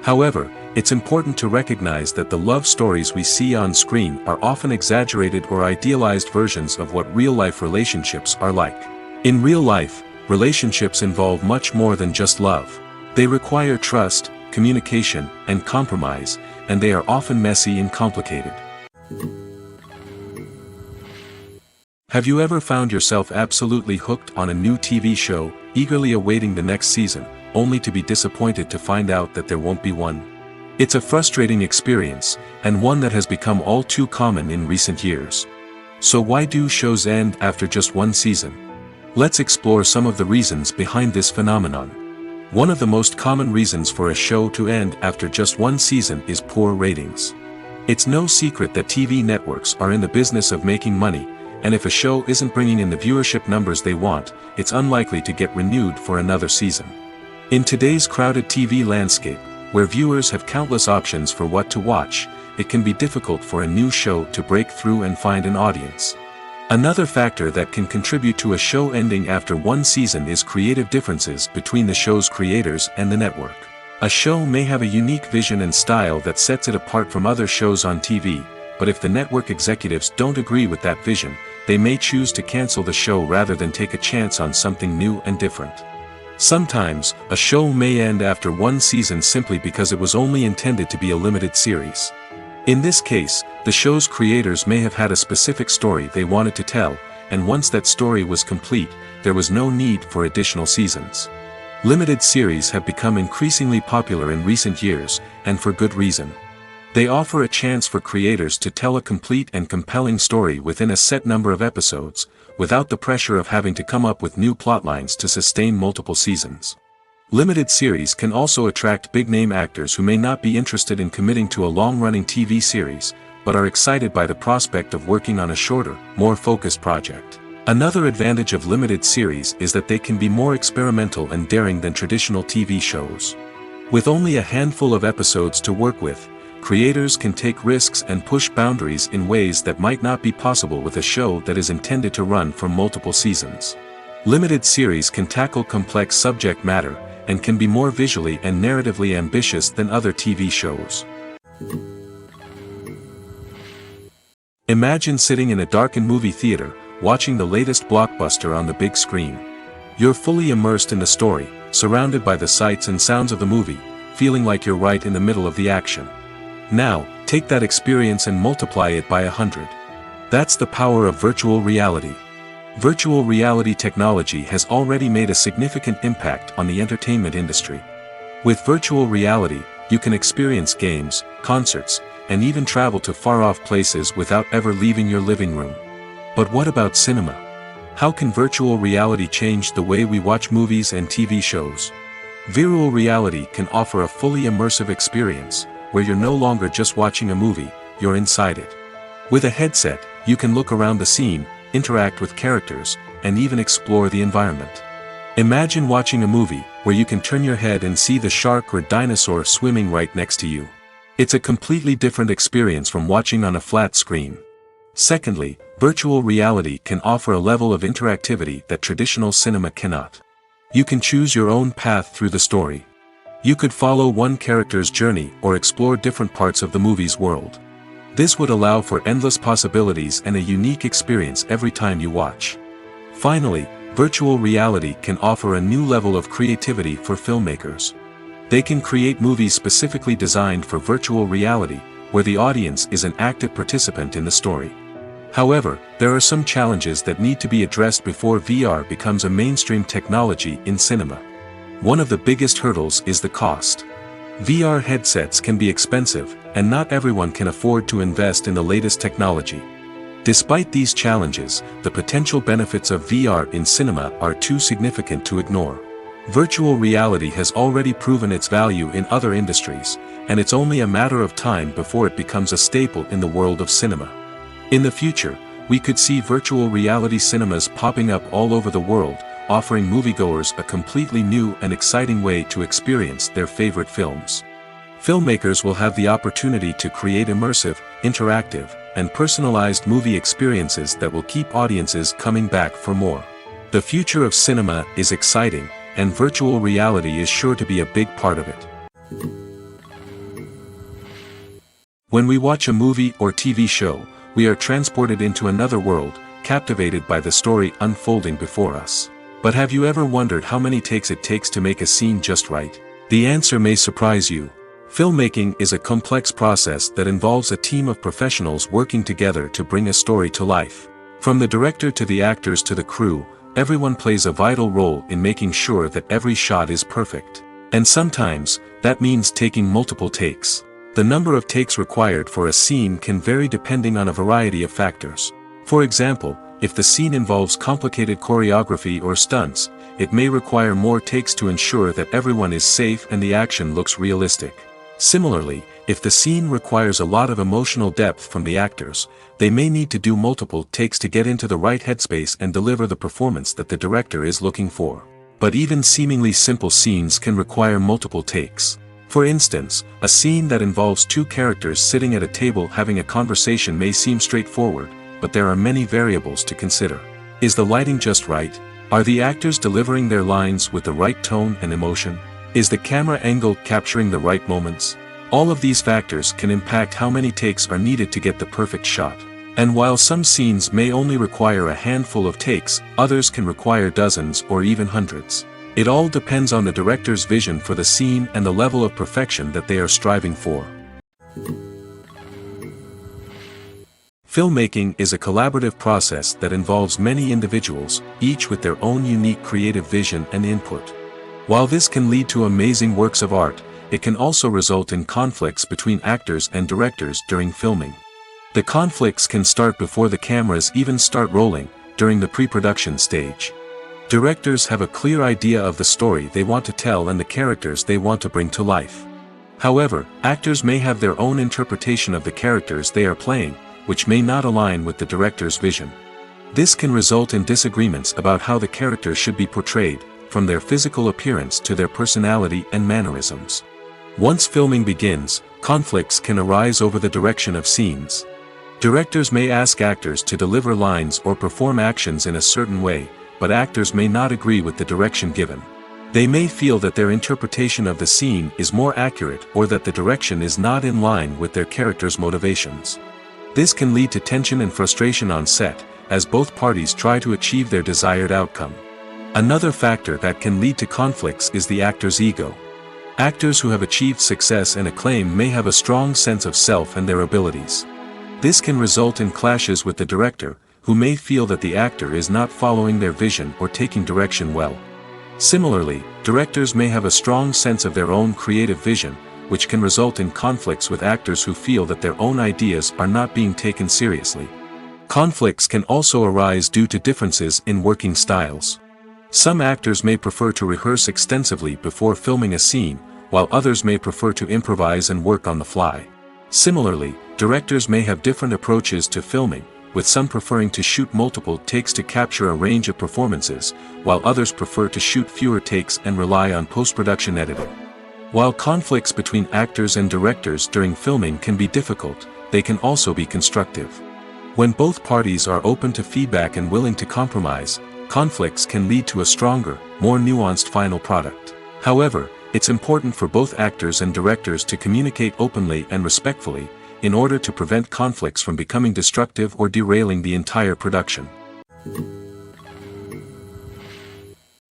However, it's important to recognize that the love stories we see on screen are often exaggerated or idealized versions of what real-life relationships are like. In real life, relationships involve much more than just love. They require trust, communication, and compromise, and they are often messy and complicated. Have you ever found yourself absolutely hooked on a new TV show, eagerly awaiting the next season, only to be disappointed to find out that there won't be one? It's a frustrating experience, and one that has become all too common in recent years. So why do shows end after just one season? Let's explore some of the reasons behind this phenomenon. One of the most common reasons for a show to end after just one season is poor ratings. It's no secret that TV networks are in the business of making money, and if a show isn't bringing in the viewership numbers they want, it's unlikely to get renewed for another season. In today's crowded TV landscape, where viewers have countless options for what to watch, it can be difficult for a new show to break through and find an audience. Another factor that can contribute to a show ending after one season is creative differences between the show's creators and the network. A show may have a unique vision and style that sets it apart from other shows on TV, but if the network executives don't agree with that vision, they may choose to cancel the show rather than take a chance on something new and different. Sometimes, a show may end after one season simply because it was only intended to be a limited series. In this case, the show's creators may have had a specific story they wanted to tell, and once that story was complete, there was no need for additional seasons. Limited series have become increasingly popular in recent years, and for good reason. They offer a chance for creators to tell a complete and compelling story within a set number of episodes, without the pressure of having to come up with new plotlines to sustain multiple seasons. Limited series can also attract big-name actors who may not be interested in committing to a long-running TV series, but are excited by the prospect of working on a shorter, more focused project. Another advantage of limited series is that they can be more experimental and daring than traditional TV shows. With only a handful of episodes to work with, creators can take risks and push boundaries in ways that might not be possible with a show that is intended to run for multiple seasons. Limited series can tackle complex subject matter, and can be more visually and narratively ambitious than other TV shows. Imagine sitting in a darkened movie theater, watching the latest blockbuster on the big screen. You're fully immersed in the story, surrounded by the sights and sounds of the movie, feeling like you're right in the middle of the action. Now, take that experience and multiply it by 100. That's the power of virtual reality. Virtual reality technology has already made a significant impact on the entertainment industry. With virtual reality, you can experience games, concerts, and even travel to far-off places without ever leaving your living room. But what about cinema? How can virtual reality change the way we watch movies and TV shows? Virtual reality can offer a fully immersive experience, where you're no longer just watching a movie, you're inside it. With a headset, you can look around the scene, interact with characters, and even explore the environment. Imagine watching a movie where you can turn your head and see the shark or dinosaur swimming right next to you. It's a completely different experience from watching on a flat screen. Secondly, virtual reality can offer a level of interactivity that traditional cinema cannot. You can choose your own path through the story. You could follow one character's journey or explore different parts of the movie's world. This would allow for endless possibilities and a unique experience every time you watch. Finally, virtual reality can offer a new level of creativity for filmmakers. They can create movies specifically designed for virtual reality, where the audience is an active participant in the story. However, there are some challenges that need to be addressed before VR becomes a mainstream technology in cinema. One of the biggest hurdles is the cost. VR headsets can be expensive, and not everyone can afford to invest in the latest technology. Despite these challenges, the potential benefits of VR in cinema are too significant to ignore. Virtual reality has already proven its value in other industries, and it's only a matter of time before it becomes a staple in the world of cinema. In the future, we could see virtual reality cinemas popping up all over the world, offering moviegoers a completely new and exciting way to experience their favorite films. Filmmakers will have the opportunity to create immersive, interactive, and personalized movie experiences that will keep audiences coming back for more. The future of cinema is exciting, and virtual reality is sure to be a big part of it. When we watch a movie or TV show, we are transported into another world, captivated by the story unfolding before us. But have you ever wondered how many takes it takes to make a scene just right? The answer may surprise you. Filmmaking is a complex process that involves a team of professionals working together to bring a story to life. From the director to the actors to the crew, everyone plays a vital role in making sure that every shot is perfect. And sometimes, that means taking multiple takes. The number of takes required for a scene can vary depending on a variety of factors. For example, if the scene involves complicated choreography or stunts, it may require more takes to ensure that everyone is safe and the action looks realistic. Similarly, if the scene requires a lot of emotional depth from the actors, they may need to do multiple takes to get into the right headspace and deliver the performance that the director is looking for. But even seemingly simple scenes can require multiple takes. For instance, a scene that involves two characters sitting at a table having a conversation may seem straightforward, but there are many variables to consider. Is the lighting just right? Are the actors delivering their lines with the right tone and emotion? Is the camera angle capturing the right moments? All of these factors can impact how many takes are needed to get the perfect shot. And while some scenes may only require a handful of takes, others can require dozens or even hundreds. It all depends on the director's vision for the scene and the level of perfection that they are striving for. Filmmaking is a collaborative process that involves many individuals, each with their own unique creative vision and input. While this can lead to amazing works of art, it can also result in conflicts between actors and directors during filming. The conflicts can start before the cameras even start rolling, during the pre-production stage. Directors have a clear idea of the story they want to tell and the characters they want to bring to life. However, actors may have their own interpretation of the characters they are playing, which may not align with the director's vision. This can result in disagreements about how the characters should be portrayed, from their physical appearance to their personality and mannerisms. Once filming begins, conflicts can arise over the direction of scenes. Directors may ask actors to deliver lines or perform actions in a certain way, but actors may not agree with the direction given. They may feel that their interpretation of the scene is more accurate or that the direction is not in line with their character's motivations. This can lead to tension and frustration on set, as both parties try to achieve their desired outcome. Another factor that can lead to conflicts is the actor's ego. Actors who have achieved success and acclaim may have a strong sense of self and their abilities. This can result in clashes with the director, who may feel that the actor is not following their vision or taking direction well. Similarly, directors may have a strong sense of their own creative vision, which can result in conflicts with actors who feel that their own ideas are not being taken seriously. Conflicts can also arise due to differences in working styles. Some actors may prefer to rehearse extensively before filming a scene, while others may prefer to improvise and work on the fly. Similarly, directors may have different approaches to filming, with some preferring to shoot multiple takes to capture a range of performances, while others prefer to shoot fewer takes and rely on post-production editing. While conflicts between actors and directors during filming can be difficult, they can also be constructive. When both parties are open to feedback and willing to compromise, conflicts can lead to a stronger, more nuanced final product. However, it's important for both actors and directors to communicate openly and respectfully, in order to prevent conflicts from becoming destructive or derailing the entire production.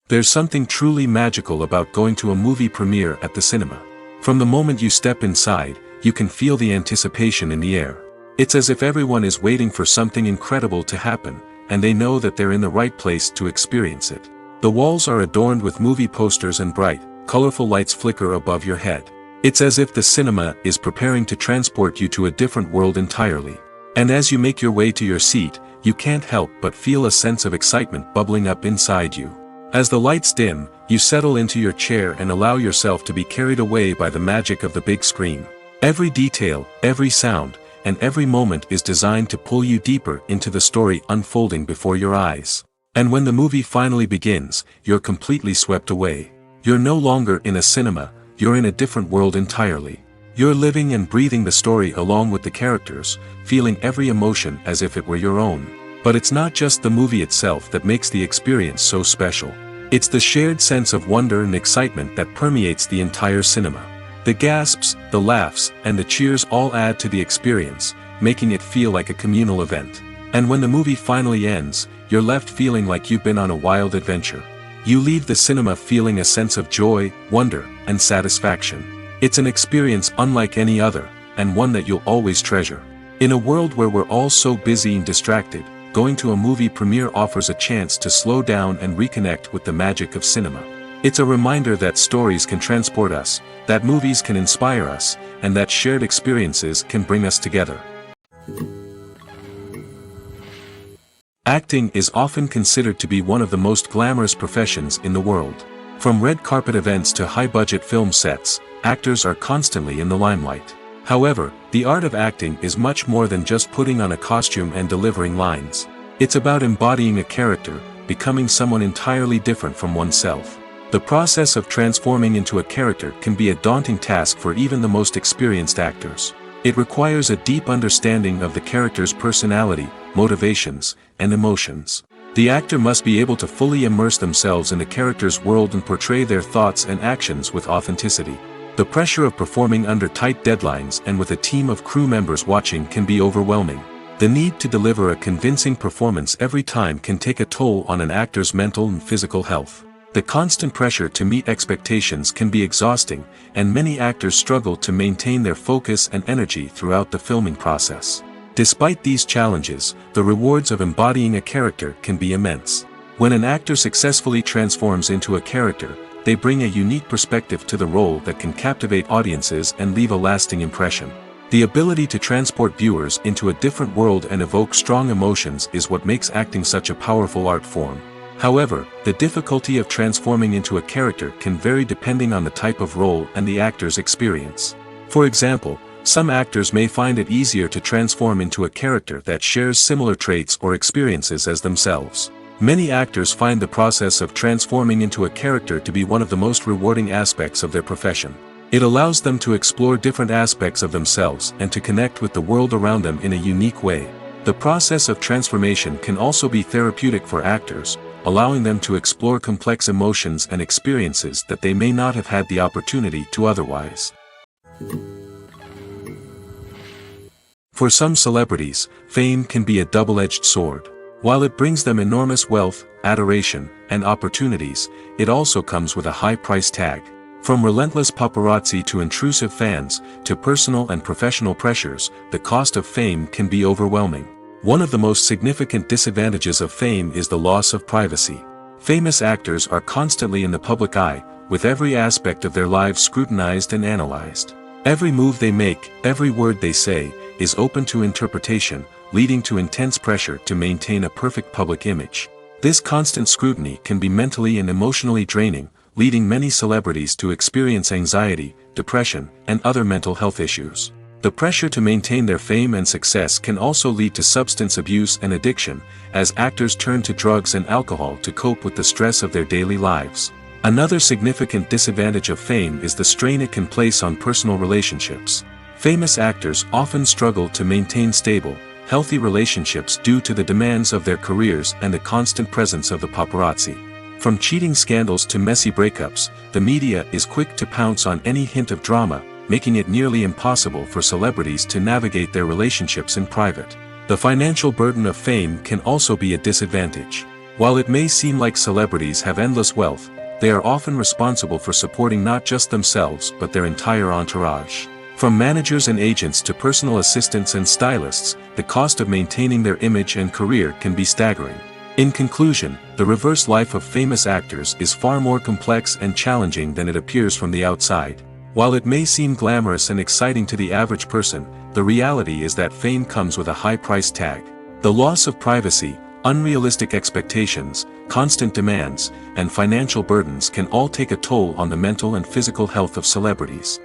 There's something truly magical about going to a movie premiere at the cinema. From the moment you step inside, you can feel the anticipation in the air. It's as if everyone is waiting for something incredible to happen, and they know that they're in the right place to experience it. The walls are adorned with movie posters and bright, colorful lights flicker above your head. It's as if the cinema is preparing to transport you to a different world entirely. And as you make your way to your seat, you can't help but feel a sense of excitement bubbling up inside you. As the lights dim, you settle into your chair and allow yourself to be carried away by the magic of the big screen. Every detail, every sound, and every moment is designed to pull you deeper into the story unfolding before your eyes. And when the movie finally begins, you're completely swept away. You're no longer in a cinema, you're in a different world entirely. You're living and breathing the story along with the characters, feeling every emotion as if it were your own. But it's not just the movie itself that makes the experience so special. It's the shared sense of wonder and excitement that permeates the entire cinema. The gasps, the laughs, and the cheers all add to the experience, making it feel like a communal event. And when the movie finally ends, you're left feeling like you've been on a wild adventure. You leave the cinema feeling a sense of joy, wonder, and satisfaction. It's an experience unlike any other, and one that you'll always treasure. In a world where we're all so busy and distracted, going to a movie premiere offers a chance to slow down and reconnect with the magic of cinema. It's a reminder that stories can transport us, that movies can inspire us, and that shared experiences can bring us together. Acting is often considered to be one of the most glamorous professions in the world. From red carpet events to high-budget film sets, actors are constantly in the limelight. However, the art of acting is much more than just putting on a costume and delivering lines. It's about embodying a character, becoming someone entirely different from oneself. The process of transforming into a character can be a daunting task for even the most experienced actors. It requires a deep understanding of the character's personality, motivations, and emotions. The actor must be able to fully immerse themselves in the character's world and portray their thoughts and actions with authenticity. The pressure of performing under tight deadlines and with a team of crew members watching can be overwhelming. The need to deliver a convincing performance every time can take a toll on an actor's mental and physical health. The constant pressure to meet expectations can be exhausting, and many actors struggle to maintain their focus and energy throughout the filming process. Despite these challenges, the rewards of embodying a character can be immense. When an actor successfully transforms into a character, they bring a unique perspective to the role that can captivate audiences and leave a lasting impression. The ability to transport viewers into a different world and evoke strong emotions is what makes acting such a powerful art form. However, the difficulty of transforming into a character can vary depending on the type of role and the actor's experience. For example, some actors may find it easier to transform into a character that shares similar traits or experiences as themselves. Many actors find the process of transforming into a character to be one of the most rewarding aspects of their profession. It allows them to explore different aspects of themselves and to connect with the world around them in a unique way. The process of transformation can also be therapeutic for actors, allowing them to explore complex emotions and experiences that they may not have had the opportunity to otherwise. For some celebrities, fame can be a double-edged sword. While it brings them enormous wealth, adoration, and opportunities, it also comes with a high price tag. From relentless paparazzi to intrusive fans, to personal and professional pressures, the cost of fame can be overwhelming. One of the most significant disadvantages of fame is the loss of privacy. Famous actors are constantly in the public eye, with every aspect of their lives scrutinized and analyzed. Every move they make, every word they say, is open to interpretation, leading to intense pressure to maintain a perfect public image. This constant scrutiny can be mentally and emotionally draining, leading many celebrities to experience anxiety, depression, and other mental health issues. The pressure to maintain their fame and success can also lead to substance abuse and addiction, as actors turn to drugs and alcohol to cope with the stress of their daily lives. Another significant disadvantage of fame is the strain it can place on personal relationships. Famous actors often struggle to maintain stable, healthy relationships due to the demands of their careers and the constant presence of the paparazzi. From cheating scandals to messy breakups, the media is quick to pounce on any hint of drama, making it nearly impossible for celebrities to navigate their relationships in private. The financial burden of fame can also be a disadvantage. While it may seem like celebrities have endless wealth, they are often responsible for supporting not just themselves but their entire entourage. From managers and agents to personal assistants and stylists, the cost of maintaining their image and career can be staggering. In conclusion, the reverse life of famous actors is far more complex and challenging than it appears from the outside. While it may seem glamorous and exciting to the average person, the reality is that fame comes with a high price tag. The loss of privacy, unrealistic expectations, constant demands, and financial burdens can all take a toll on the mental and physical health of celebrities.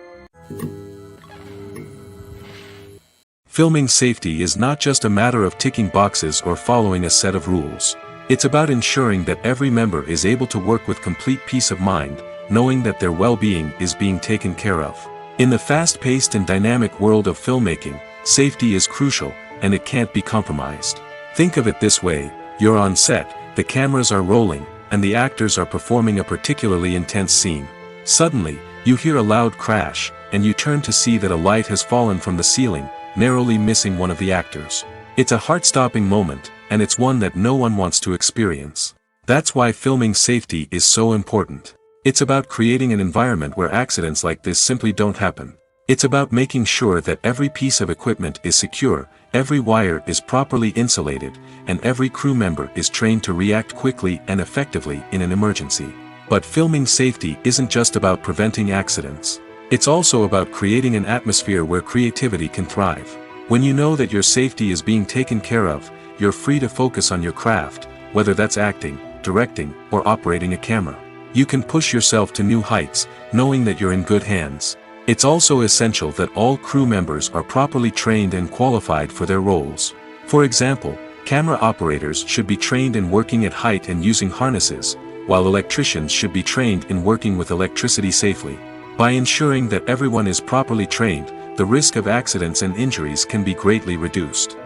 Filming safety is not just a matter of ticking boxes or following a set of rules. It's about ensuring that every member is able to work with complete peace of mind, knowing that their well-being is being taken care of. In the fast-paced and dynamic world of filmmaking, safety is crucial, and it can't be compromised. Think of it this way: you're on set, the cameras are rolling, and the actors are performing a particularly intense scene. Suddenly, you hear a loud crash, and you turn to see that a light has fallen from the ceiling, narrowly missing one of the actors. It's a heart-stopping moment, and it's one that no one wants to experience. That's why filming safety is so important. It's about creating an environment where accidents like this simply don't happen. It's about making sure that every piece of equipment is secure, every wire is properly insulated, and every crew member is trained to react quickly and effectively in an emergency. But filming safety isn't just about preventing accidents. It's also about creating an atmosphere where creativity can thrive. When you know that your safety is being taken care of, you're free to focus on your craft, whether that's acting, directing, or operating a camera. You can push yourself to new heights, knowing that you're in good hands. It's also essential that all crew members are properly trained and qualified for their roles. For example, camera operators should be trained in working at height and using harnesses, while electricians should be trained in working with electricity safely. By ensuring that everyone is properly trained, the risk of accidents and injuries can be greatly reduced.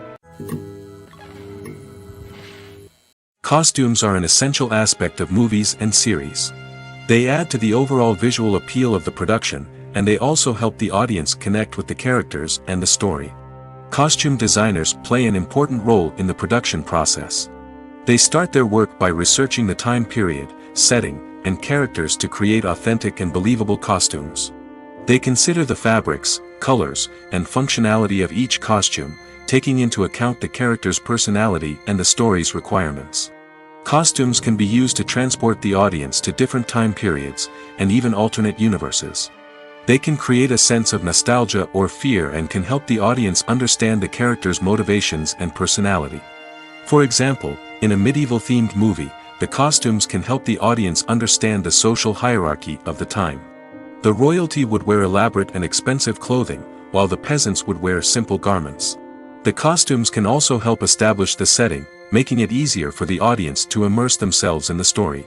Costumes are an essential aspect of movies and series. They add to the overall visual appeal of the production, and they also help the audience connect with the characters and the story. Costume designers play an important role in the production process. They start their work by researching the time period, setting, and characters to create authentic and believable costumes. They consider the fabrics, colors, and functionality of each costume, taking into account the character's personality and the story's requirements. Costumes can be used to transport the audience to different time periods, and even alternate universes. They can create a sense of nostalgia or fear and can help the audience understand the character's motivations and personality. For example, in a medieval-themed movie, the costumes can help the audience understand the social hierarchy of the time. The royalty would wear elaborate and expensive clothing, while the peasants would wear simple garments. The costumes can also help establish the setting, making it easier for the audience to immerse themselves in the story.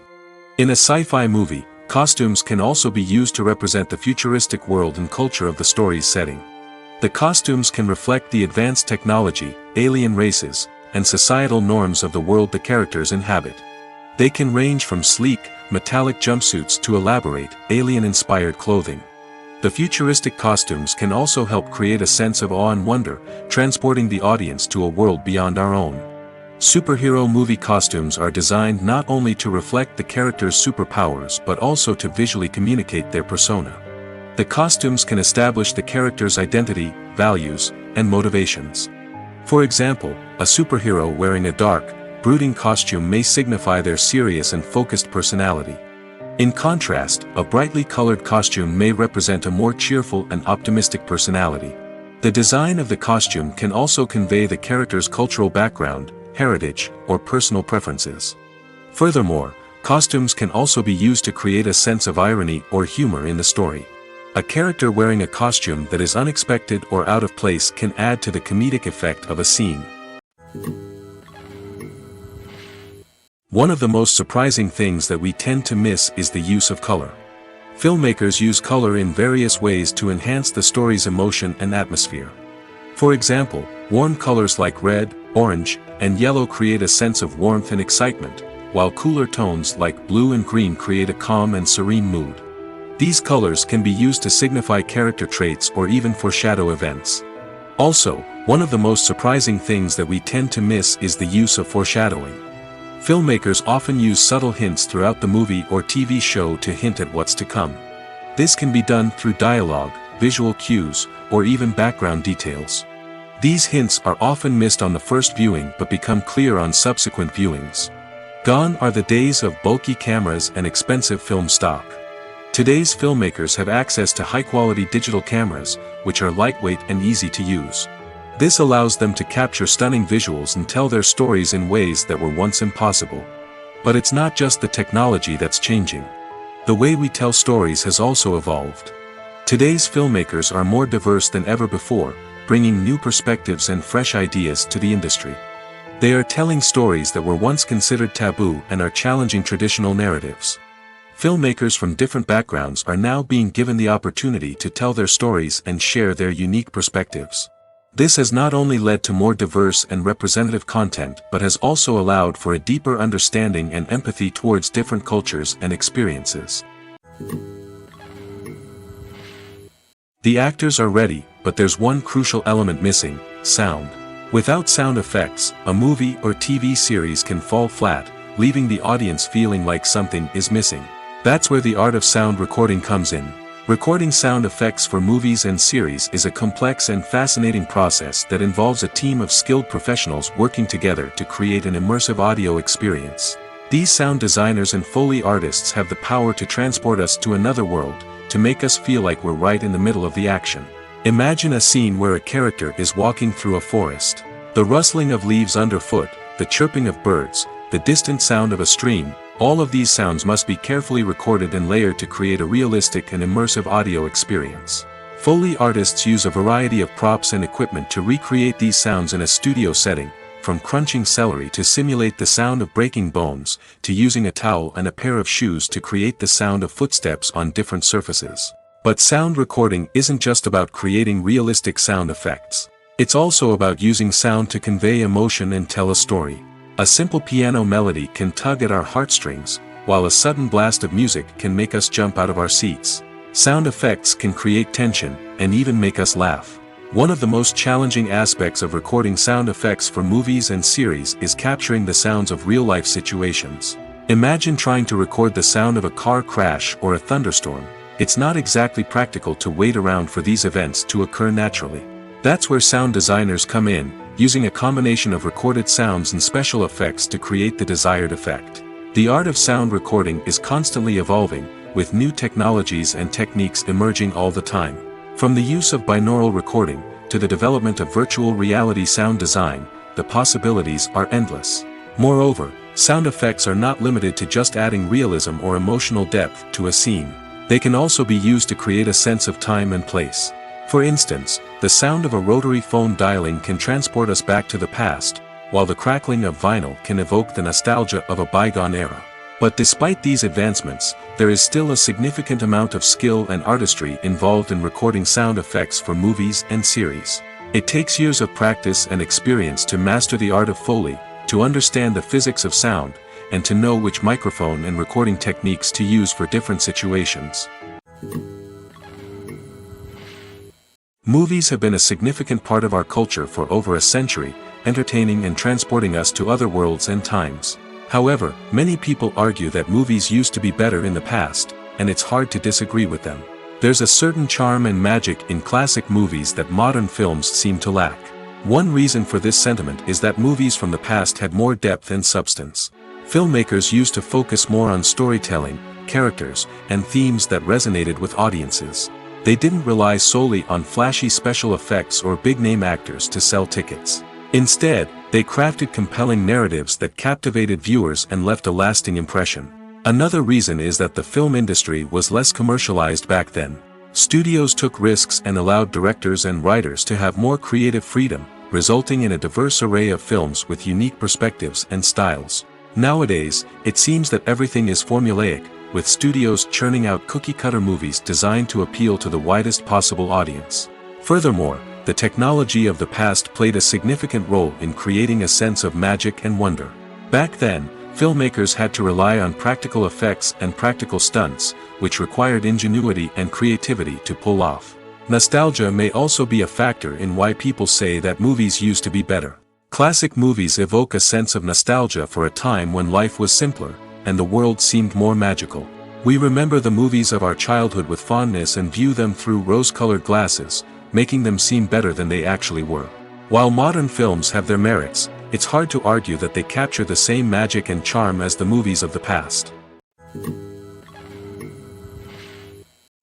In a sci-fi movie, costumes can also be used to represent the futuristic world and culture of the story's setting. The costumes can reflect the advanced technology, alien races, and societal norms of the world the characters inhabit. They can range from sleek, metallic jumpsuits to elaborate, alien-inspired clothing. The futuristic costumes can also help create a sense of awe and wonder, transporting the audience to a world beyond our own. Superhero movie costumes are designed not only to reflect the character's superpowers but also to visually communicate their persona. The costumes can establish the character's identity, values, and motivations. For example, a superhero wearing a dark, brooding costume may signify their serious and focused personality. In contrast, a brightly colored costume may represent a more cheerful and optimistic personality. The design of the costume can also convey the character's cultural background, heritage, or personal preferences. Furthermore, costumes can also be used to create a sense of irony or humor in the story. A character wearing a costume that is unexpected or out of place can add to the comedic effect of a scene. One of the most surprising things that we tend to miss is the use of color. Filmmakers use color in various ways to enhance the story's emotion and atmosphere. For example, warm colors like red, orange, and yellow create a sense of warmth and excitement, while cooler tones like blue and green create a calm and serene mood. These colors can be used to signify character traits or even foreshadow events. Also, one of the most surprising things that we tend to miss is the use of foreshadowing. Filmmakers often use subtle hints throughout the movie or TV show to hint at what's to come. This can be done through dialogue, visual cues, or even background details. These hints are often missed on the first viewing but become clear on subsequent viewings. Gone are the days of bulky cameras and expensive film stock. Today's filmmakers have access to high-quality digital cameras, which are lightweight and easy to use. This allows them to capture stunning visuals and tell their stories in ways that were once impossible. But it's not just the technology that's changing. The way we tell stories has also evolved. Today's filmmakers are more diverse than ever before, bringing new perspectives and fresh ideas to the industry. They are telling stories that were once considered taboo and are challenging traditional narratives. Filmmakers from different backgrounds are now being given the opportunity to tell their stories and share their unique perspectives. This has not only led to more diverse and representative content but has also allowed for a deeper understanding and empathy towards different cultures and experiences. The actors are ready, but there's one crucial element missing: sound. Without sound effects, a movie or TV series can fall flat, leaving the audience feeling like something is missing. That's where the art of sound recording comes in. Recording sound effects for movies and series is a complex and fascinating process that involves a team of skilled professionals working together to create an immersive audio experience. These sound designers and Foley artists have the power to transport us to another world, to make us feel like we're right in the middle of the action. Imagine a scene where a character is walking through a forest. The rustling of leaves underfoot, the chirping of birds, the distant sound of a stream, all of these sounds must be carefully recorded and layered to create a realistic and immersive audio experience. Foley artists use a variety of props and equipment to recreate these sounds in a studio setting, from crunching celery to simulate the sound of breaking bones, to using a towel and a pair of shoes to create the sound of footsteps on different surfaces. But sound recording isn't just about creating realistic sound effects. It's also about using sound to convey emotion and tell a story. A simple piano melody can tug at our heartstrings, while a sudden blast of music can make us jump out of our seats. Sound effects can create tension, and even make us laugh. One of the most challenging aspects of recording sound effects for movies and series is capturing the sounds of real-life situations. Imagine trying to record the sound of a car crash or a thunderstorm. It's not exactly practical to wait around for these events to occur naturally. That's where sound designers come in, using a combination of recorded sounds and special effects to create the desired effect. The art of sound recording is constantly evolving, with new technologies and techniques emerging all the time. From the use of binaural recording, to the development of virtual reality sound design, the possibilities are endless. Moreover, sound effects are not limited to just adding realism or emotional depth to a scene. They can also be used to create a sense of time and place. For instance, the sound of a rotary phone dialing can transport us back to the past, while the crackling of vinyl can evoke the nostalgia of a bygone era. But despite these advancements, there is still a significant amount of skill and artistry involved in recording sound effects for movies and series. It takes years of practice and experience to master the art of Foley, to understand the physics of sound, and to know which microphone and recording techniques to use for different situations. Movies have been a significant part of our culture for over a century, entertaining and transporting us to other worlds and times. However, many people argue that movies used to be better in the past, and it's hard to disagree with them. There's a certain charm and magic in classic movies that modern films seem to lack. One reason for this sentiment is that movies from the past had more depth and substance. Filmmakers used to focus more on storytelling, characters, and themes that resonated with audiences. They didn't rely solely on flashy special effects or big-name actors to sell tickets. Instead, they crafted compelling narratives that captivated viewers and left a lasting impression. Another reason is that the film industry was less commercialized back then. Studios took risks and allowed directors and writers to have more creative freedom, resulting in a diverse array of films with unique perspectives and styles. Nowadays, it seems that everything is formulaic, with studios churning out cookie-cutter movies designed to appeal to the widest possible audience. Furthermore, the technology of the past played a significant role in creating a sense of magic and wonder. Back then, filmmakers had to rely on practical effects and practical stunts, which required ingenuity and creativity to pull off. Nostalgia may also be a factor in why people say that movies used to be better. Classic movies evoke a sense of nostalgia for a time when life was simpler, and the world seemed more magical. We remember the movies of our childhood with fondness and view them through rose-colored glasses, making them seem better than they actually were. While modern films have their merits, it's hard to argue that they capture the same magic and charm as the movies of the past.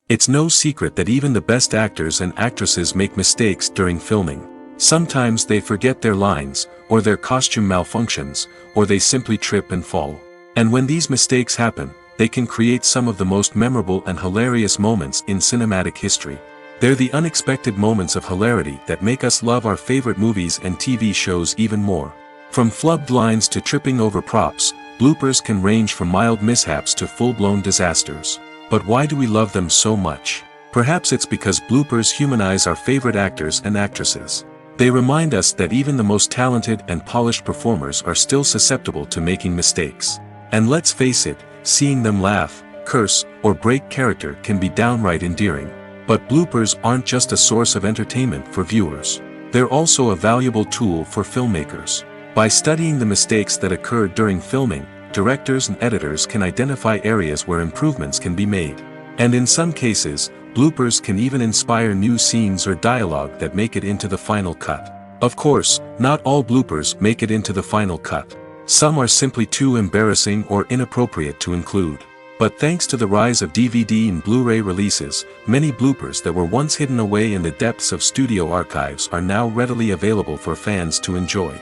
It's no secret that even the best actors and actresses make mistakes during filming. Sometimes they forget their lines, or their costume malfunctions, or they simply trip and fall. And when these mistakes happen, they can create some of the most memorable and hilarious moments in cinematic history. They're the unexpected moments of hilarity that make us love our favorite movies and TV shows even more. From flubbed lines to tripping over props, bloopers can range from mild mishaps to full-blown disasters. But why do we love them so much? Perhaps it's because bloopers humanize our favorite actors and actresses. They remind us that even the most talented and polished performers are still susceptible to making mistakes. And let's face it, seeing them laugh, curse, or break character can be downright endearing. But bloopers aren't just a source of entertainment for viewers. They're also a valuable tool for filmmakers. By studying the mistakes that occurred during filming, directors and editors can identify areas where improvements can be made. And in some cases, bloopers can even inspire new scenes or dialogue that make it into the final cut. Of course, not all bloopers make it into the final cut. Some are simply too embarrassing or inappropriate to include. But thanks to the rise of DVD and Blu-ray releases, many bloopers that were once hidden away in the depths of studio archives are now readily available for fans to enjoy.